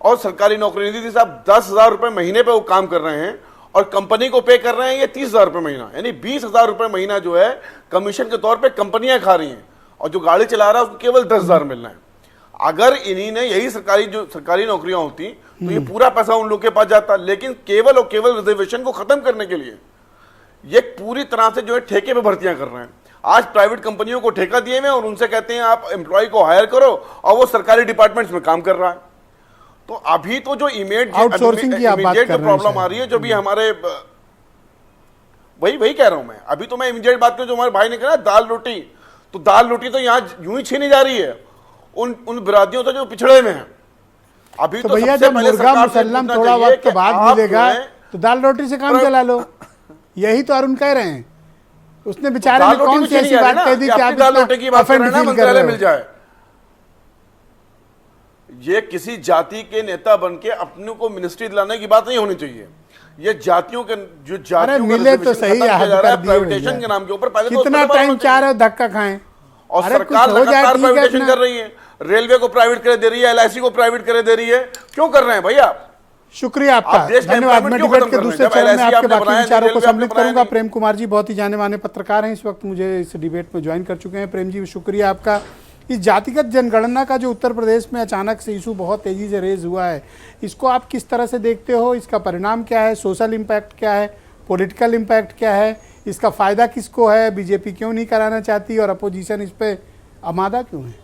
और सरकारी नौकरी नहीं दी साहब। 10,000 रुपये महीने पे वो काम कर रहे हैं और कंपनी को पे कर रहे हैं ये 30,000 रुपये महीना, यानी 20,000 रुपये महीना जो है कमीशन के तौर पे कंपनियां खा रही हैं, और जो गाड़ी चला रहा है उसको केवल 10,000 मिलना है। अगर इन्हीं ने यही सरकारी नौकरियां होती तो ये पूरा पैसा उन लोगों के पास जाता, लेकिन केवल और केवल रिजर्वेशन को खत्म करने के लिए ये पूरी तरह से जो है ठेके पे भर्तियां कर रहे हैं। आज प्राइवेट कंपनियों को ठेका दिए हुए और उनसे कहते हैं आप एम्प्लॉय को हायर करो, और वो सरकारी डिपार्टमेंट्स में काम कर रहा है। तो अभी तो जो इमीडिएट जो प्रॉब्लम आ रही है, जो भी हमारे, वही कह रहा हूं मैं, अभी तो मैं इमीडिएट बात करूं जो हमारे भाई ने कहा दाल रोटी, तो दाल रोटी तो यहां यूं ही छीनी जा रही है उन बिरादियों से जो पिछड़े में हैं। अभी तो तो भैया सबसे जब पहले मुर्गा सरकार से मुसल्लम पूछना थोड़ा चाहिए वक्त कि बाद आप मिलेगा जो है, तो दाल रोटी से काम चला लो, यही तो अरुण कह रहे हैं। उसने बेचारे दाल ने रोटी कौन भी सी छीन ऐसी गया बात ना कह दी कि कि अपनी आप दाल रोटी की बात कर रहे हैं ना, offend feel कर रहे मंत्रालय हो। मिल जाए। ये किसी जाति के नेता बन के अपने को मिनिस्ट्री दिलाने की बात नहीं होनी चाहिए। ये जातियों के जो अरे जातियों का मिले तो रिजर्वेशन सही खत्म किया याद जा रहा है कर दिए प्राइवेटेशन भैया। के नाम के ऊपर। पहले तो कितना उसको टाइम दबाना चाह रहे चाहिए। हो धक्का खाएं, और अरे सरकार कुछ हो जाए लगातार ठीक है प्राइवेटेशन अपना। कर रही है, रेलवे को प्राइवेट करे दे रही है, LIC को प्राइवेट करे दे रही है। क्यों कर रहे हैं भैया? शुक्रिया आप आपका, देश का धन्यवाद। मैं employment क्यों डिबेट खत्म के कर रहे हैं? दूसरे जब चरण में LIC आपके आपने बाकी बनाया नहीं, विचारों को रेलवे सम्मिलित आपने बनाया करूंगा। नहीं। प्रेम कुमार जी बहुत ही जाने माने पत्रकार हैं, इस वक्त मुझे इस डिबेट में ज्वाइन कर चुके हैं। प्रेम जी शुक्रिया आपका। इस जातिगत जनगणना का जो उत्तर प्रदेश में अचानक से इशू बहुत तेजी से रेज हुआ है, इसको आप किस तरह से देखते हो? इसका परिणाम क्या है? सोशल इम्पैक्ट क्या है? पॉलिटिकल इम्पैक्ट क्या है? इसका फायदा किसको है? बीजेपी क्यों नहीं कराना चाहती और अपोजिशन इस पे आमादा क्यों है?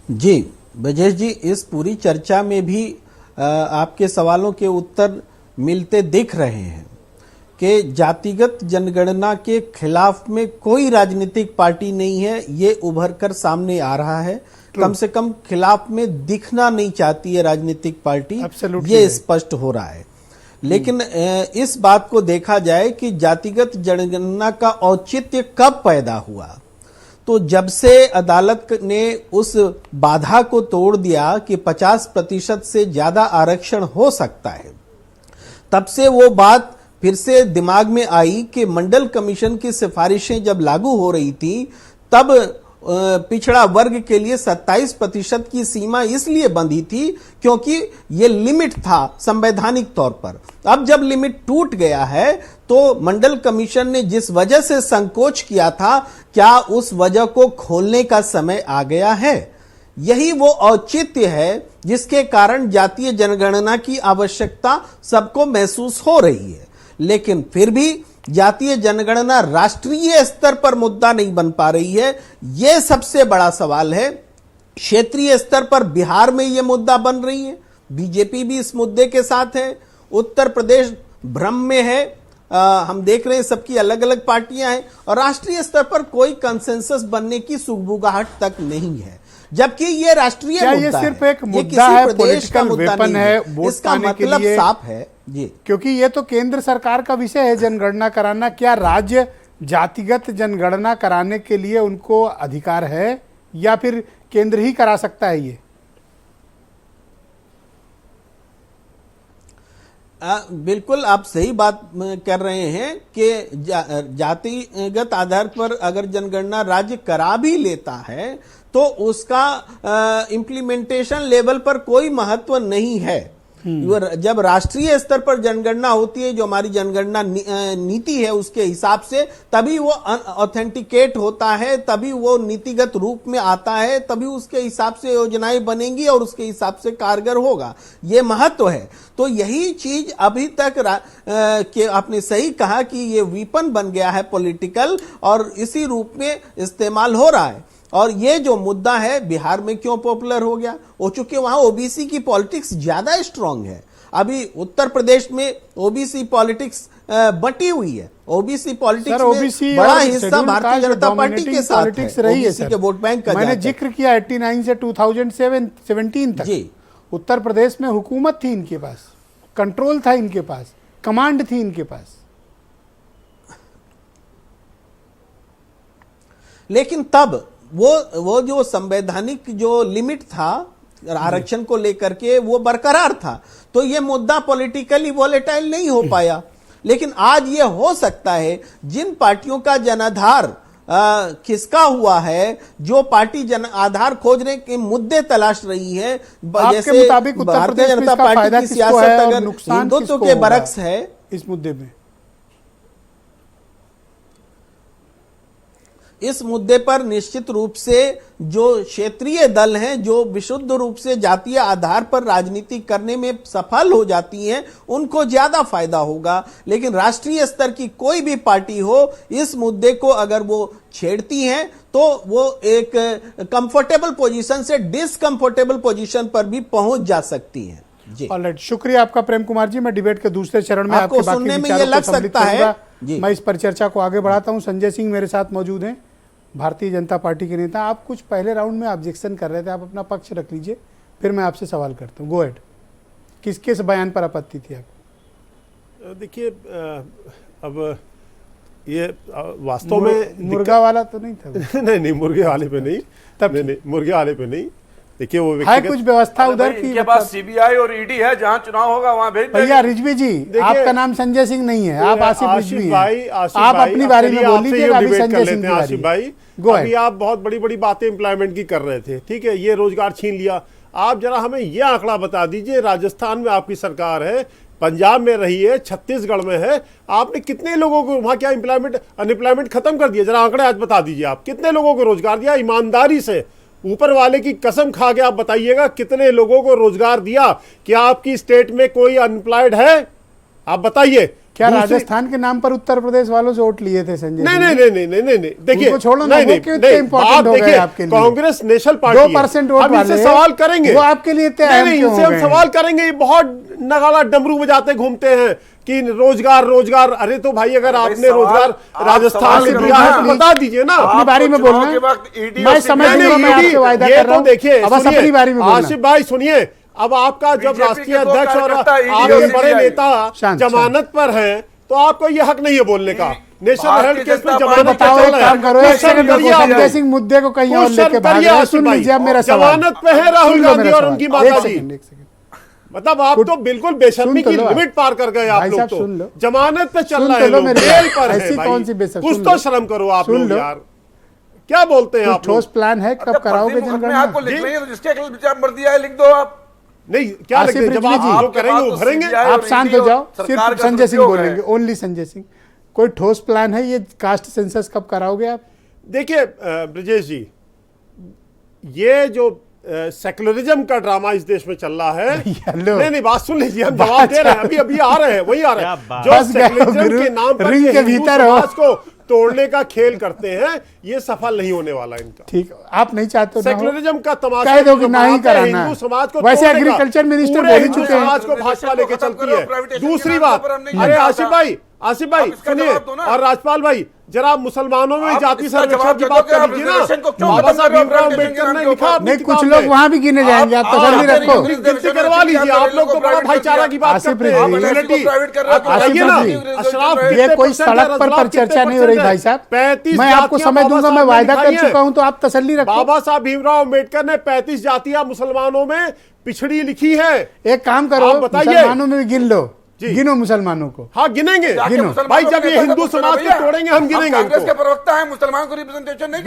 जी ब्रजेश जी, इस पूरी चर्चा में भी आपके सवालों के उत्तर मिलते दिख रहे हैं कि जातिगत जनगणना के खिलाफ में कोई राजनीतिक पार्टी नहीं है, ये उभर कर सामने आ रहा है। कम से कम खिलाफ में दिखना नहीं चाहती है राजनीतिक पार्टी, ये स्पष्ट हो रहा है। लेकिन इस बात को देखा जाए कि जातिगत जनगणना का औचित्य कब पैदा हुआ, तो जब से अदालत ने उस बाधा को तोड़ दिया कि 50% से ज्यादा आरक्षण हो सकता है, तब से वो बात फिर से दिमाग में आई कि मंडल कमीशन की सिफारिशें जब लागू हो रही थी तब पिछड़ा वर्ग के लिए 27% की सीमा इसलिए बंधी थी क्योंकि ये लिमिट था संवैधानिक तौर पर। अब जब लिमिट टूट गया है तो मंडल कमीशन ने जिस वजह से संकोच किया था, क्या उस वजह को खोलने का समय आ गया है? यही वो औचित्य है जिसके कारण जातीय जनगणना की आवश्यकता सबको महसूस हो रही है। लेकिन फिर भी जातीय जनगणना राष्ट्रीय स्तर पर मुद्दा नहीं बन पा रही है, यह सबसे बड़ा सवाल है। क्षेत्रीय स्तर पर बिहार में यह मुद्दा बन रही है, बीजेपी भी इस मुद्दे के साथ है, उत्तर प्रदेश भ्रम में है, हम देख रहे हैं सबकी अलग अलग पार्टियां हैं, और राष्ट्रीय स्तर पर कोई कंसेंसस बनने की सुगबुगाहट तक नहीं है। जबकि ये राष्ट्रीय क्या मुद्दा ये सिर्फ है, एक मुद्दा है, पॉलिटिकल वेपन है वोट इसका पाने के मतलब लिए? साफ है जी, क्योंकि ये तो केंद्र सरकार का विषय है जनगणना कराना। क्या राज्य जातिगत जनगणना कराने के लिए उनको अधिकार है या फिर केंद्र ही करा सकता है? ये बिल्कुल आप सही बात कर रहे हैं कि जातिगत आधार पर अगर जनगणना राज्य करा भी लेता है तो उसका इम्प्लीमेंटेशन लेवल पर कोई महत्व नहीं है। जब राष्ट्रीय स्तर पर जनगणना होती है, जो हमारी जनगणना नीति है उसके हिसाब से, तभी वो ऑथेंटिकेट होता है, तभी वो नीतिगत रूप में आता है, तभी उसके हिसाब से योजनाएं बनेंगी और उसके हिसाब से कारगर होगा। ये महत्व है। तो यही चीज अभी तक कि आपने सही कहा कि ये वीपन बन गया है पॉलिटिकल, और इसी रूप में इस्तेमाल हो रहा है। और ये जो मुद्दा है बिहार में क्यों पॉपुलर हो गया, हो चुके वहां ओबीसी की पॉलिटिक्स ज्यादा स्ट्रांग है। अभी उत्तर प्रदेश में ओबीसी पॉलिटिक्स बटी हुई है। ओबीसी पॉलिटिक्स में बड़ा हिस्सा भारतीय जनता पार्टी के साथ रही है। ओबीसी के वोट बैंक का मैंने जिक्र किया 89 से 2017 तक जी, उत्तर प्रदेश में हुकूमत थी इनके पास, कंट्रोल था इनके पास, कमांड थी इनके पास। लेकिन तब वो जो संवैधानिक जो लिमिट था आरक्षण को लेकर के वो बरकरार था, तो ये मुद्दा पॉलिटिकली वॉलेटाइल नहीं हो पाया। लेकिन आज ये हो सकता है, जिन पार्टियों का जनाधार खिसका हुआ है, जो पार्टी जन आधार खोजने के मुद्दे तलाश रही है, जैसे भारतीय जनता पार्टी की सियासत अगर हिंदुत्व के बरक्स है इस मुद्दे में, इस मुद्दे पर निश्चित रूप से जो क्षेत्रीय दल हैं, जो विशुद्ध रूप से जातीय आधार पर राजनीति करने में सफल हो जाती हैं, उनको ज्यादा फायदा होगा। लेकिन राष्ट्रीय स्तर की कोई भी पार्टी हो, इस मुद्दे को अगर वो छेड़ती हैं तो वो एक कंफर्टेबल पोजीशन से डिसकंफर्टेबल पोजीशन पर भी पहुंच जा सकती हैं। ऑलराइट, शुक्रिया आपका प्रेम कुमार जी। मैं डिबेट के दूसरे चरण में आपके बाकी सुनने में विचारों ये लग को सम्मिलित सकता है मैं इस परिचर्चा को आगे बढ़ाता हूं। संजय सिंह मेरे साथ मौजूद हैं, भारतीय जनता पार्टी के नेता, आप कुछ पहले राउंड में ऑब्जेक्शन कर रहे थे, आप अपना पक्ष रख लीजिए, फिर मैं आपसे सवाल करता हूँ। गो हेड, किस बयान पर आपत्ति थी आपको? देखिए, अब ये वास्तव में मुर्गा वाला तो नहीं था? नहीं, मुर्गे वाले पे नहीं, तब नहीं, मुर्गे वाले पे नहीं। देखिए, वो है कुछ व्यवस्था उधर की? इनके पास सीबीआई और ईडी है, जहां चुनाव होगा वहां भेज देंगे। भैया रिजवी जी, आपका नाम संजय सिंह नहीं है, आप आसिफ रिजवी हैं। आप अपनी बारी में बोल लीजिए, अभी संजय सिंह की बारी। आसिफ भाई, अभी आप बहुत बड़ी बड़ी बातें इंप्लीमेंट की कर रहे थे, ठीक है, ये रोजगार छीन लिया। आप जरा हमें ये आंकड़ा बता दीजिए, राजस्थान में आपकी सरकार है, पंजाब में रही है, छत्तीसगढ़ में है, आपने कितने लोगों को वहां क्या अनएम्प्लॉयमेंट खत्म कर दिया? जरा आंकड़े आज बता दीजिए, आप कितने लोगों को रोजगार दिया? ईमानदारी से, ऊपर वाले की कसम खा के आप बताइएगा, कितने लोगों को रोजगार दिया? क्या आपकी स्टेट में कोई अनएम्प्लॉयड है? आप बताइए। क्या राजस्थान के नाम पर उत्तर प्रदेश वालों से वोट लिए थे संजय? नहीं, देखिए, छोड़ो ना, वो क्यों इंपॉर्टेंट हो गए आपके लिए? कांग्रेस नेशनल पार्टी 2% वोट वाले सवाल करेंगे, वो आपके लिए इनसे हम सवाल करेंगे। ये बहुत नगाड़ा डमरू बजाते घूमते हैं कि रोजगार। अरे तो भाई, अगर आपने रोजगार राजस्थान से दिया है तो बता दीजिए ना। अपनी बारी में बोलना, मैं समझ नहीं, मैं आपसे वायदा कर रहा हूं। देखिए, अब अपनी बारी में बोलना। आसिफ भाई सुनिए, अब आपका जब राष्ट्रीय अध्यक्ष और आपके बड़े नेता जमानत पर हैं, तो आपको ये हक नहीं है बोलने का। नेशनल हेल्थ केस पे जमानत बताओ, काम करो, एक सेकंड रुको, संजय सिंह मुद्दे को कहीं और लेके भाग रहे हैं। सुन लीजिए अब मेरा सवाल। जमानत पे है राहुल गांधी और उनकी माता जी। मतलब आप तो बिल्कुल बेशर्मी की लिमिट पार कर गए आप लोग। तो जमानत पे चल रहे हैं, जेल पर है भाई। कुछ तो शर्म करो आप लोग यार, क्या बोलते हैं आप? ठोस प्लान है, कब कराओगे जनगणना? आपको लिख लेंगे तो जिसके विचार मर्जी है लिख दो आप। नहीं, क्या लिख जब आप जो करेंगे वो भरेंगे। आप शांत हो जाओ, सिर्फ संजय सिंह बोलेंगे, ओनली संजय सिंह। कोई ठोस प्लान है? ये कास्ट सेंसस कब कराओगे आप? देखिए ब्रजेश जी, ये जो सेकुलरिज्म का ड्रामा इस देश में चल रहा है, नहीं बात सुन लीजिए, हम जवाब दे रहे हैं, अभी आ रहे हैं, वही आ रहे हैं। जो सेकुलरिज्म के नाम पर रिंग के भीतर समाज को तोड़ने का खेल करते हैं, ये सफल नहीं होने वाला इनका। ठीक, आप नहीं चाहते? सेकुलरिज्म का तमाशा कह दो कि नहीं कराना। हिंदू समाज को वैसे एग्रीकल्चर मिनिस्टर बोल ही चुके हैं, समाज को भाजपा लेके चलती है। दूसरी बात, अरे आसिफ भाई सुनिए, और राजपाल भाई, जरा मुसलमानों में जाति सर्वेक्षण की बात कर लीजिए ना। बाबा साहब भीमराव अम्बेडकर ने लिखा, नहीं कुछ लोग वहां भी गिने जाएंगे, आप तसल्ली रखो। गिनती करवा लीजिए, आप लोग तो बड़ा भाईचारा की बात करते हैं। ये कोई सड़क पर चर्चा नहीं हो रही भाई साहब, मैं आपको समय दूंगा, मैं वायदा कर चुका हूं, तो आप तसल्ली रखो। बाबा साहब भीमराव अम्बेडकर ने 35 जातियां मुसलमानों में पिछड़ी लिखी है। एक काम करो, मुसलमानों में भी गिन लो, गिनो मुसलमानों को। हाँ गिनेंगे, गिनो भाई, जब ये हिंदू समाज को तोड़ेंगे हम गिनेंगे। कांग्रेस के प्रवक्ता है, मुसलमान को रिप्रेजेंटेशन नहीं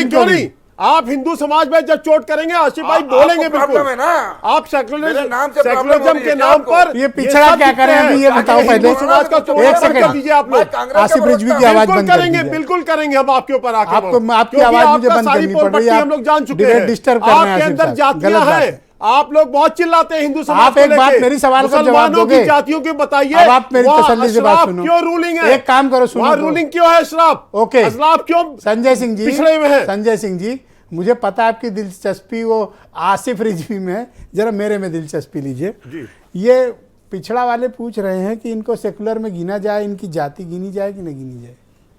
क्यों नहीं? आप हिंदू समाज में जब चोट करेंगे आसिफ भाई बोलेंगे बिल्कुल। आप सेकुलरिज्म के नाम पर ये पिछड़ा क्या करें अभी, ये बताओ पहले। समाज का एक सेकंड दीजिए आप लोग। आसिफ रिजवी की आवाज बंद करेंगे, बिल्कुल करेंगे हम आपके ऊपर आके। आपकी आवाज मुझे बंद करनी पड़ रही है, हम लोग जान चुके हैं। डिस्टर्ब कर रहे हैं, आपके अंदर जातियां हैं, आप लोग बहुत चिल्लाते हैं हिंदू समाज आप एक बात मेरी सवाल का जवाब दोगे? जातियों की बताइए, अब आप मेरी तसल्ली से बात सुनो। क्यों रूलिंग है? एक काम करो, सुनो, रूलिंग क्यों है? अशराफ, ओके, अशराफ क्यों संजय सिंह जी पिछड़े हुए हैं? संजय सिंह जी, मुझे पता है आपकी दिलचस्पी वो आसिफ रिजवी में है, जरा मेरे में दिलचस्पी लीजिए। ये पिछड़ा वाले पूछ रहे हैं कि इनको सेकुलर में गिना जाए, इनकी जाति गिनी जाए कि नहीं गिनी जाए?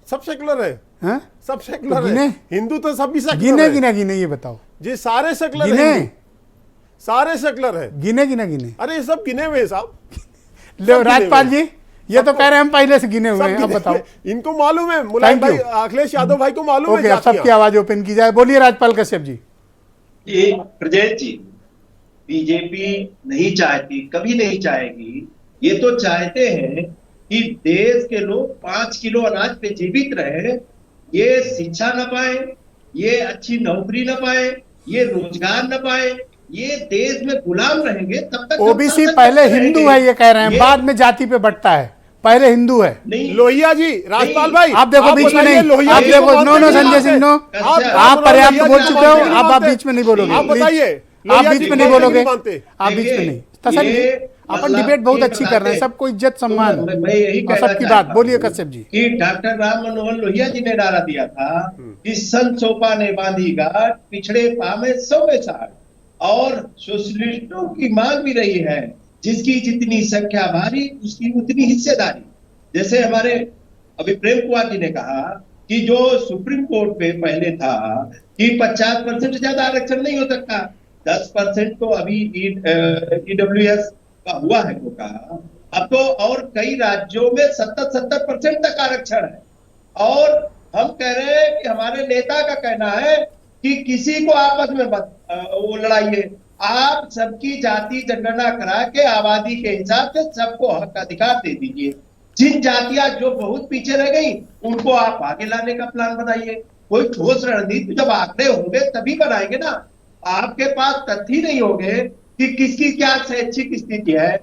सब सेकुलर है, हैं? सब सेकुलर है। हिंदू तो सभी सेकुलर गिने कि ना गिने, ये बताओ जी। सारे सेकुलर गिने, सारे सेकुलर है। गिने कि ना गिने? अरे सब गिने हुए साहब। राजपाल जी, ये तो कह रहे हैं हम पहले से गिने हुए हैं, अब बताओ। इनको मालूम है, मुलायम भाई, अखिलेश यादव भाई को मालूम है। अब सबकी आवाज ओपन की जाए, बोलिए राजपाल कश्यप जी। प्रजेश जी, बीजेपी नहीं चाहती, कभी नहीं चाहेगी। ये तो चाहते हैं कि देश के लोग 5 किलो अनाज पे जीवित रहे, ये शिक्षा न पाए, ये अच्छी नौकरी न पाए, ये रोजगार न पाए, ये देश में गुलाम रहेंगे तब तक। ओबीसी पहले हिंदू है ये कह रहे हैं, बाद में जाति पे बंटता है, पहले हिंदू है। लोहिया जी, राजपाल भाई, आप देखो बीच में नहीं, आप देखो, नो संजय सिंह नो, आप पर्याप्त बोल चुके हो, आप बीच में नहीं बोलोगे। आप बताइए, आप बीच में नहीं बोलोगे, आप बीच में नहीं। तसल्ली, अपन डिबेट बहुत अच्छी कर रहे हैं, सबको इज्जत सम्मान और सबकी बात। बोलिए कश्यप जी। कि डॉक्टर राम मनोहर लोहिया जी ने नारा दिया था कि संत सोपा ने बांधी गांठ, पिछड़े पावे 100 में 60, और सोशलिस्टों की मांग भी रही है, जिसकी जितनी संख्या भारी उसकी उतनी हिस्सेदारी। जैसे हमारे अभी प्रेम कुमार जी ने कहा कि जो सुप्रीम कोर्ट पे पहले था कि 50% से ज्यादा आरक्षण नहीं हो सकता, 10% तो अभी ईडब्ल्यूएस का हुआ है कोटा, अब तो और कई राज्यों में 70% तक आरक्षण है। और हम कह रहे हैं कि हमारे नेता का कहना है कि किसी को आपस में मत वो लड़ाइए, आप सबकी जाति जनगणना करा के आबादी के हिसाब से सबको हक अधिकार दे दीजिए। जिन जातियां जो बहुत पीछे रह गई उनको आप आगे लाने का प्लान बनाइए। कोई ठोस रणनीति जब आंकड़े होंगे तभी बनाएंगे ना। आपके पास तथ्य नहीं होंगे कि किसकी क्या शैक्षिक स्थिति है,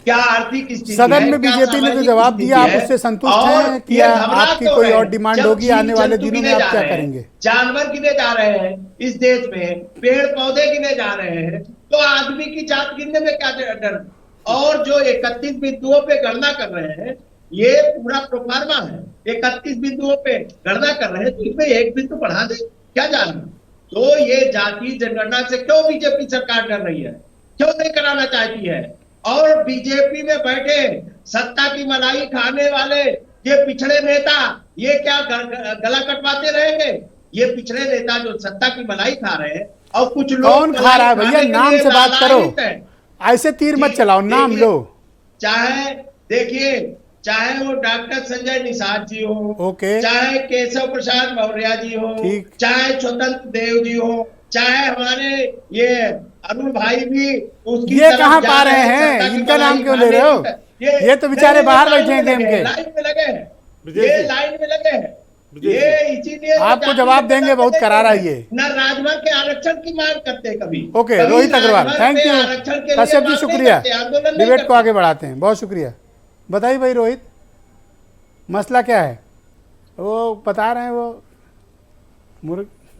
क्या आर्थिक स्थिति है। सदन में बीजेपी ने जो जवाब दिया, आप उससे संतुष्ट हैं कि आपकी कोई और डिमांड होगी आने वाले दिनों में, आप क्या करेंगे? जानवर गिने जा रहे हैं इस देश में, पेड़ पौधे गिने जा रहे हैं, तो आदमी की जात गिनने में क्या डर? और जो 31 बिंदुओं पे गणना कर रहे हैं, ये पूरा प्रोफार्मा है। 31 बिंदुओं पे गणना कर रहे हैं तो इसमें एक बिंदु बढ़ा दे, क्या जाना? तो ये जाति जनगणना से क्यों बीजेपी सरकार डर रही है, क्यों नहीं कराना चाहती है? और बीजेपी में बैठे सत्ता की मलाई खाने वाले ये पिछड़े नेता, ये क्या गला कटवाते रहेंगे? ये पिछड़े नेता जो सत्ता की मलाई खा रहे हैं, और कुछ लोग कौन खा रहा है भैया? नाम से बात करो, ऐसे तीर मत चलाओ, नाम लो। चाहे देखिए, चाहे वो डॉक्टर संजय निषाद जी हो, ओके, चाहे केशव प्रसाद मौर्य जी हो, चाहे स्वतंत्र देव जी हो, चाहे हमारे ये अरुण भाई भी उसकी ये कहाँ पा रहे हैं? इनका नाम क्यों ले रहे हो? ये तो बेचारे बाहर बैठे हैं गेम के, लाइन में लगे हैं, ये लाइन में लगे हैं। ये इसीलिए आपको जवाब देंगे, बहुत करारा ये ना राजभर के आरक्षण की मांग करते कभी। Okay, Rohit Agarwal, thank you Kashyap ji, शुक्रिया। डिबेट को आगे बढ़ाते हैं, बहुत शुक्रिया। बताइए भाई रोहित, मसला क्या है? वो बता रहे हैं वो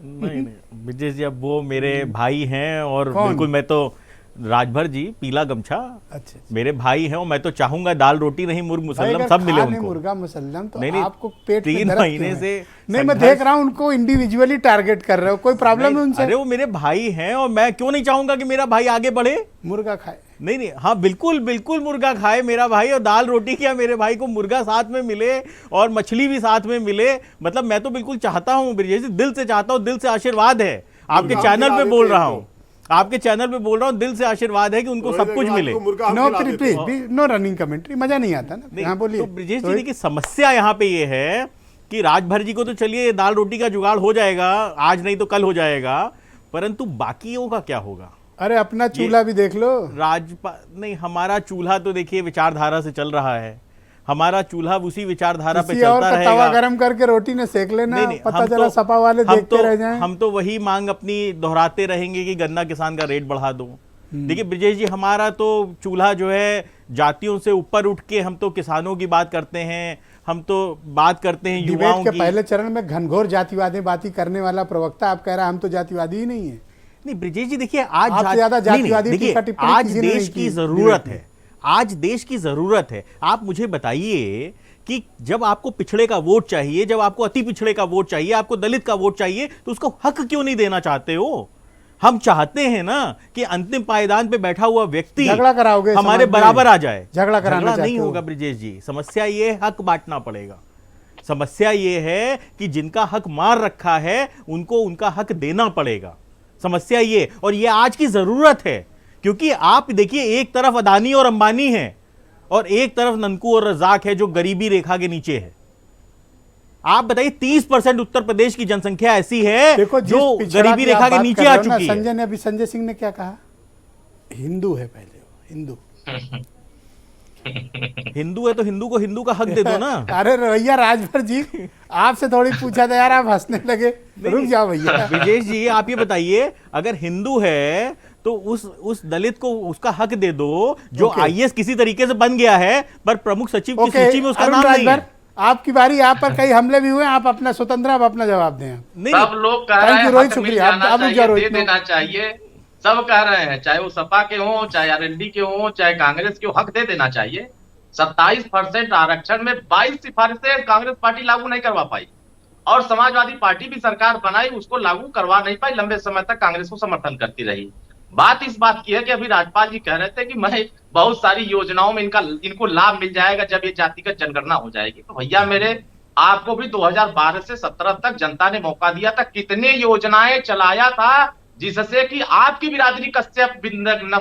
नहीं ब्रिजेश जी, अब वो मेरे भाई हैं और बिल्कुल, मैं तो राजभर जी पीला गमछा, अच्छा, मेरे भाई हैं और मैं तो चाहूंगा दाल रोटी नहीं मुर्ग मुसल्लम सब मिले उनको। मुर्गा मुसल्लम तो नहीं, आपको पेट 3 महीने से नहीं, मैं देख रहा हूँ उनको इंडिविजुअली टारगेट कर रहे हो, कोई प्रॉब्लम है उनसे? अरे वो मेरे भाई हैं और मैं क्यों नहीं चाहूंगा कि मेरा भाई आगे बढ़े, मुर्गा खाए। नहीं, हाँ बिल्कुल बिल्कुल मुर्गा खाए मेरा भाई, और दाल रोटी क्या मेरे भाई को मुर्गा साथ में मिले और मछली भी साथ में मिले। मतलब मैं तो बिल्कुल चाहता हूँ ब्रिजेश जी, दिल से चाहता हूँ, दिल से आशीर्वाद है, आपके चैनल पे बोल रहा हूँ, आपके चैनल पे बोल रहा हूँ, दिल से आशीर्वाद है कि उनको सब कुछ मिले। नो रनिंग कमेंट्री, मजा नहीं आता ना। हाँ बोलिए। तो ब्रिजेश जी देखिए, समस्या यहाँ पे ये है कि राजभर जी को तो चलिए दाल रोटी का जुगाड़ हो जाएगा, आज नहीं तो कल हो जाएगा, परंतु बाकियों का क्या होगा? अरे अपना चूल्हा भी देख लो। नहीं, हमारा चूल्हा तो देखिए विचारधारा से चल रहा है, हमारा चूल्हा उसी विचारधारा पे चलता रहेगा। तवा गरम करके रोटी ने सेक लेना, पता चला सपा वाले देखते रह जाएं। हम तो वही मांग अपनी दोहराते रहेंगे कि गन्ना किसान का रेट बढ़ा दो। देखिए ब्रिजेश जी, हमारा तो चूल्हा जो है जातियों से ऊपर उठ के हम तो किसानों की बात करते हैं, हम तो बात करते हैं युवाओं की। पहले चरण में घनघोर जातिवादी बातें करने वाला प्रवक्ता आप कह रहा है हम तो जातिवादी ही नहीं है। नहीं ब्रिजेश जी देखिए, आज ज्यादा जातिवादी आज देश की जरूरत है, आज देश की जरूरत है। आप मुझे बताइए कि जब आपको पिछड़े का वोट चाहिए, जब आपको अति पिछड़े का वोट चाहिए, आपको दलित का वोट चाहिए, तो उसको हक क्यों नहीं देना चाहते हो? हम चाहते हैं ना कि अंतिम पायदान पे बैठा हुआ व्यक्ति झगड़ा कराओगे, हमारे बराबर आ जाए। झगड़ा नहीं होगा ब्रिजेश जी, समस्या ये हक बांटना पड़ेगा। समस्या ये है कि जिनका हक मार रखा है उनको उनका हक देना पड़ेगा। समस्या ये, और ये आज की जरूरत है, क्योंकि आप देखिए एक तरफ अदानी और अंबानी है और एक तरफ ननकू और रजाक है जो गरीबी रेखा के नीचे है। आप बताइए 30% उत्तर प्रदेश की जनसंख्या ऐसी है जो गरीबी रेखा के नीचे आ चुकी है। संजय ने अभी, संजय सिंह ने क्या कहा? हिंदू है, पहले हिंदू हिंदू है तो हिंदू को हिंदू का हक दे दो ना। अरे भैया राजभर जी, आपसे थोड़ी पूछा था यार, आप हंसने लगे। रुक जाओ भैया। विजेश जी आप ये बताइए, अगर हिंदू है तो उस दलित को उसका हक दे दो जो आईएएस किसी तरीके से बन गया है पर प्रमुख सचिव की सूची में उसका नाम नहीं है। आपकी बारी, आप पर कई हमले भी हुए, आप अपना स्वतंत्र, आप अपना जवाब दें। सब लोग कह रहे हैं रोहित, शुक्रिया, दे देना चाहिए, सब कह रहे हैं, चाहे वो सपा के हों, चाहे आरएलडी के हों, चाहे कांग्रेस के हो, हक दे देना चाहिए। 27% आरक्षण में 22 सिफारिशें कांग्रेस पार्टी लागू नहीं करवा पाई, और समाजवादी पार्टी भी सरकार बनाई, उसको लागू करवा नहीं पाई, लंबे समय तक कांग्रेस को समर्थन करती रही। बात इस बात की है कि अभी राज्यपाल जी कह रहे थे कि मैं बहुत सारी योजनाओं में इनको लाभ मिल जाएगा जब ये जातिगत जनगणना हो जाएगी। तो भैया मेरे, आपको भी 2012 से 17 तक जनता ने मौका दिया था, कितने योजनाएं चलाया था जिससे कि आपकी बिरादरी कश्यप,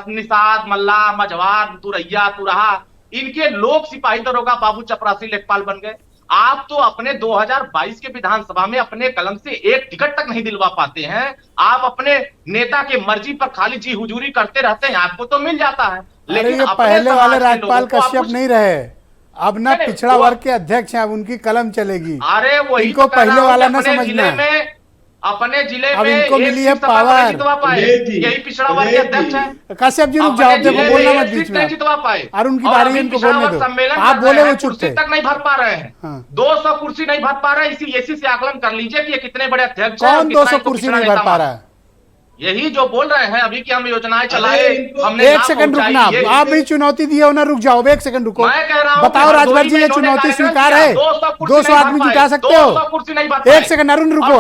निषाद, मल्ला, मझवार, तुरैया, तुरहा, इनके लोग सिपाही दरोगा, बाबू चपरासी, लेखपाल बन गए। आप तो अपने 2022 के विधानसभा में अपने कलम से एक टिकट तक नहीं दिलवा पाते हैं। आप अपने नेता के मर्जी पर खाली जी हुजूरी करते रहते हैं, आपको तो मिल जाता है, लेकिन ये पहले वाले राज्यपाल कश्यप नहीं रहे, अब ना पिछड़ा वर्ग के अध्यक्ष हैं, अब उनकी कलम चलेगी। अरे वही इनको पहले वाला ना समझना है। अपने जिले अब में इनको मिली है पावर, यही पिछड़ा वर्ग के अध्यक्ष है। कश्यप जी रुक जाओ, देखो बोलना मत बीच में, जितवा पाए अरुण की बारी है, इनको बोलने दो। आप बोले वो चुप थे, तक नहीं भर पा रहे हैं। 200 कुर्सी नहीं भर पा रहे हैं, इसी से आकलन कर लीजिए कि ये कितने बड़े अध्यक्ष हैं। कौन 200 कुर्सी नहीं भर पा रहा है? यही जो बोल रहे हैं अभी कि हम योजनाएं चलाए, हमने एक सेकंड रुकना, आप भी चुनौती दिए हो ना, रुक जाओ, एक सेकंड रुको। मैं कह रहा हूं, बताओ राजभर जी, ये चुनौती स्वीकार है? 200 आदमी जुटा सकते हो? एक सेकंड, अरुण रुको,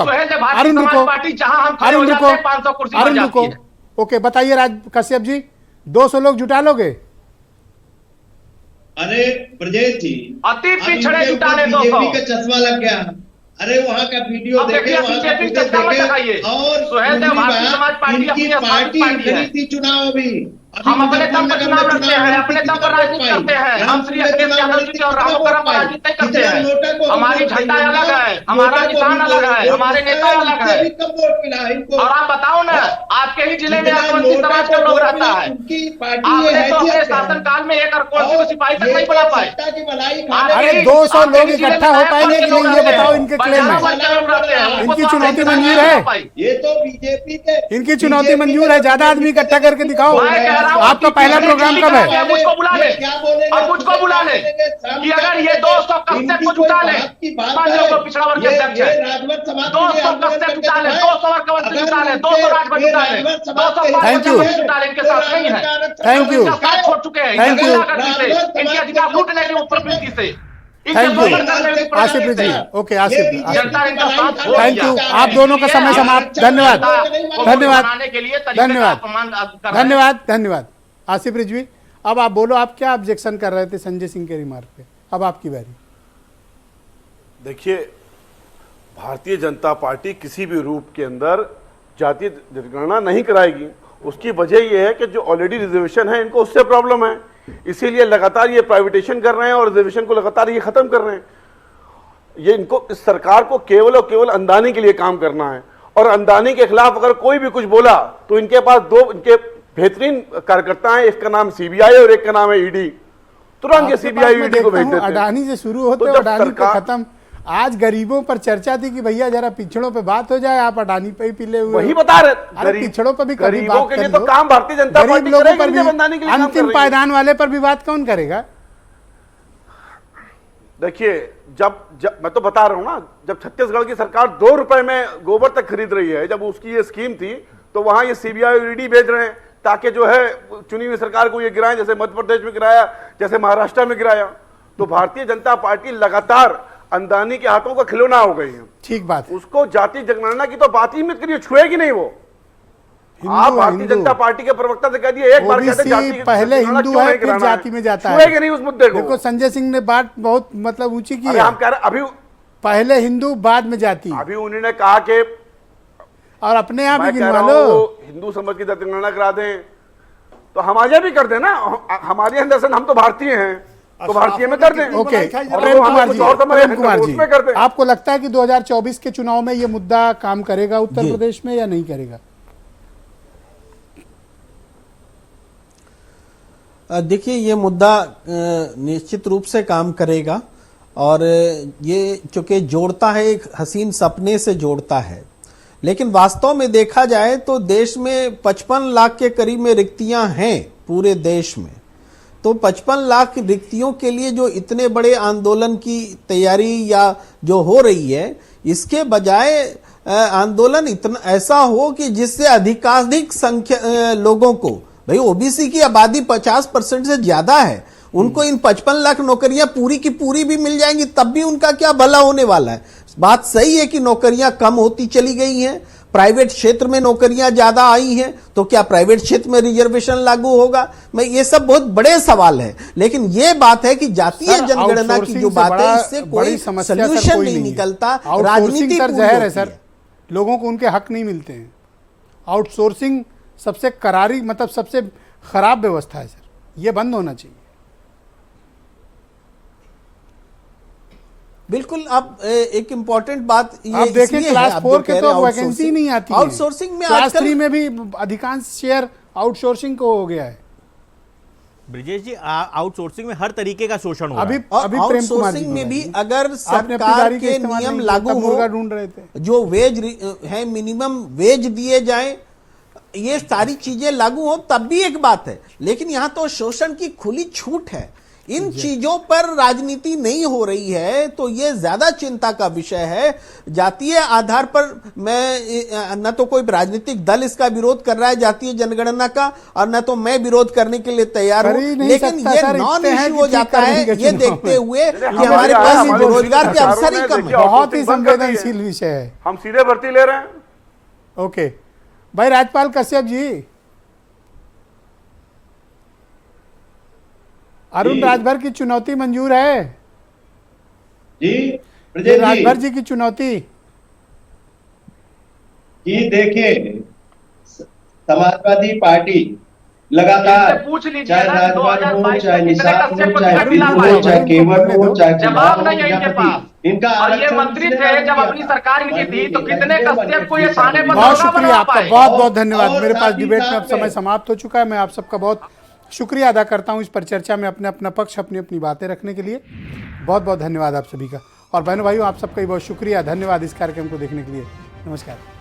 अरुण रुको, अरुण रुको, अरुण रुको। ओके, बताइए राज कश्यप जी, 200 लोग जुटा लोगे? अरे ब्रजेश जी, अति पिछड़े जुटाने 200 का चश्मा लग गया। अरे वहाँ का वीडियो देखे, और सुहेल देव भारतीय समाज पार्टी अपनी पार्टी थी चुनाव भी। हम अपने दम पर चुनाव लड़ते हैं, अपने दम पर राजनीति करते हैं। हम श्री अखिलेश यादव जी और राम पर राजनीति नहीं करते हैं। हमारी झंडा अलग है, हमारा निशान अलग है, हमारे नेता अलग है। और आप बताओ ना, आपके ही जिले में आदिवासी समाज का लोग रहता है, आपने तो अपने शासन काल में एक अरकोसी को सिपाही तक नहीं बना पाए। अरे 200 लोग इकट्ठा हो पाएंगे कि नहीं, ये बताओ इनके क्लेम है। इनकी चुनौती मंजूर है? ये तो बीजेपी के, इनकी चुनौती मंजूर है? ज्यादा आदमी इकट्ठा करके दिखाओ। आपका पहला प्रोग्राम कब है? मुझको बुला ले, और मुझको बुला ले कि अगर ये 200 कश्यप को जुटा ले, पिछड़ा वर्ग के अध्यक्ष है, 200 कश्यप जुटा ले, 200 वर्ग जुटा ले, 200 राजभर जुटा ले, 200 थैंक यू, जुटा ले, इनके साथ नहीं है। थैंक यू, साथ छोड़ चुके हैं, थैंक यू, इनके अधिकार लूटने की प्रवृत्ति से। Thank you Asif ji. Okay Asif, जनता इनका साथ छोड़ थैंक यू, आप दोनों का समय समाप्त। धन्यवाद, धन्यवाद, धन्यवाद, धन्यवाद, धन्यवाद। आसिफ रिजवी, अब आप बोलो, आप क्या ऑब्जेक्शन कर रहे थे संजय सिंह के रिमार्क पे? अब आपकी बारी। देखिए, भारतीय जनता पार्टी किसी भी रूप के अंदर जातीय जनगणना नहीं कराएगी। उसकी वजह यह है कि जो ऑलरेडी रिजर्वेशन है, इनको उससे प्रॉब्लम है, इसीलिए लगातार ये प्राइवेटेशन कर रहे हैं और रिजर्वेशन को लगातार ये खत्म कर रहे हैं। ये इनको, इस सरकार को केवल और केवल अंदानी के लिए काम करना है, और अंदानी के खिलाफ अगर कोई भी कुछ बोला तो इनके पास दो इनके बेहतरीन कार्यकर्ता हैं, एक का नाम सीबीआई और एक का नाम है ईडी। तुरंत ये सीबीआई ईडी को भेज देते हैं। अडानी से शुरू होते हैं, अडानी पे खत्म। आज गरीबों पर चर्चा थी कि भैया जरा पिछड़ों पे बात हो जाए, आप अडानी पे ही पिले हुए। वही बता रहे, अरे पिछड़ों पे भी कभी गरीबों बात के कर लिए लो। तो काम भारतीय जनता गरीब पार्टी लोगों पर भी, अंतिम अंतिम पायदान वाले पर भी बात कौन करेगा? देखिए, जब मैं तो बता रहा हूं ना, जब छत्तीसगढ़ की सरकार 2 रुपए में गोबर तक खरीद रही है, जब उसकी ये स्कीम थी, तो वहां ये सीबीआई और ईडी भेज रहे हैं ताकि जो है चुनी हुई सरकार को ये गिराएं, जैसे मध्य प्रदेश में गिराया, जैसे महाराष्ट्र में गिराया। तो भारतीय जनता पार्टी लगातार अंदानी के हाथों का खिलौना हो गई है। ठीक बात। उसको जाति जनगणना की तो बात ही मत करिए, छुएगी नहीं वो। आप भारतीय जनता पार्टी के प्रवक्ता से कह दिए, एक बार कहते जाति पहले हिंदू है फिर जाति में जाता है, छुएगी नहीं उस मुद्दे को। देखो संजय सिंह ने बात बहुत मतलब ऊंची की है। हम कह रहे अभी पहले हिंदू बाद में जाति। अभी उन्होंने कहा कि और अपने यहाँ भी गिनवा लो, हिंदू समाज की जनगणना करा दें, तो हमारे भी कर देना। हमारे अंदर से हम तो भारतीय हैं, तो भारतीय में कर दें। ओके, प्रेम कुमार जी, आपको लगता है कि 2024 के चुनाव में ये मुद्दा काम करेगा उत्तर प्रदेश में या नहीं करेगा? देखिए, ये मुद्दा निश्चित रूप से काम करेगा, और ये चूंकि जोड़ता है, एक हसीन सपने से जोड़ता है, लेकिन वास्तव में देखा जाए तो देश में 55 लाख के करीब में रिक्तियां हैं पूरे देश में। तो 55 लाख रिक्तियों के लिए जो इतने बड़े आंदोलन की तैयारी या जो हो रही है, इसके बजाय आंदोलन इतना ऐसा हो कि जिससे अधिकाधिक संख्या लोगों को, भाई ओबीसी की आबादी 50% से ज्यादा है, उनको इन 55 लाख नौकरियां पूरी की पूरी भी मिल जाएंगी, तब भी उनका क्या भला होने वाला है। बात सही है कि नौकरियां कम होती चली गई हैं, प्राइवेट क्षेत्र में नौकरियां ज्यादा आई हैं, तो क्या प्राइवेट क्षेत्र में रिजर्वेशन लागू होगा? मैं ये सब बहुत बड़े सवाल है, लेकिन ये बात है कि जातीय जनगणना की जो बात है इससे कोई सोल्यूशन नहीं निकलता, राजनीति सर जहर है सर, लोगों को उनके हक नहीं मिलते हैं। आउटसोर्सिंग सबसे करारी मतलब सबसे खराब व्यवस्था है सर, ये बंद होना चाहिए। बिल्कुल। अब एक इम्पोर्टेंट बात ये आप देखें क्लास 4 के तो वैकेंसी नहीं आती है। आउटसोर्सिंग में क्लास 3 में भी अधिकांश शेयर आउटसोर्सिंग को हो गया है। ब्रिजेश जी, आउटसोर्सिंग में हर तरीके का शोषण हो रहा है। अभी आउटसोर्सिंग में भी अगर सरकार के नियम लागू हो, ढूंढ रहे थे जो वेज है मिनिमम वेज दिए जाएं, ये सारी चीजें लागू हो तब भी एक बात है, लेकिन यहां तो शोषण की खुली छूट है। इन चीजों पर राजनीति नहीं हो रही है, तो ये ज्यादा चिंता का विषय है। जातीय आधार पर मैं न तो कोई राजनीतिक दल इसका विरोध कर रहा है जातीय जनगणना का, और न तो मैं विरोध करने के लिए तैयार हूं, लेकिन ये नॉन इश्यू हो जाता है ये देखते हुए कि हमारे पास रोजगार के अवसर ही कम है। बहुत ही संवेदनशील विषय है। हम सीधे भर्ती ले रहे हैं। ओके भाई राजपाल कश्यप जी, अरुण राजभर की चुनौती मंजूर है जी? राजभर जी की चुनौती जी देखिए, समाजवादी पार्टी लगातार चाहे राजभर हो, चाहे निषाद हो, चाहे बिल्लू हो, चाहे केवट हो, चाहे जवाब नहीं है इनके पास। इनका और ये मंत्री थे जब अपनी सरकार इनकी थी, तो कितने कश्यप को ये साने पर बहुत शुक्रिया आपका, बहुत बहुत धन्यवाद। मेरे पास डिबेट में अब समय समाप्त हो चुका है। मैं आप सबका बहुत शुक्रिया अदा करता हूं इस पर चर्चा में अपने अपना पक्ष अपनी अपनी बातें रखने के लिए। बहुत बहुत धन्यवाद आप सभी का। और बहनों भाइयों, आप सबका भी बहुत शुक्रिया, धन्यवाद इस कार्यक्रम को देखने के लिए। नमस्कार।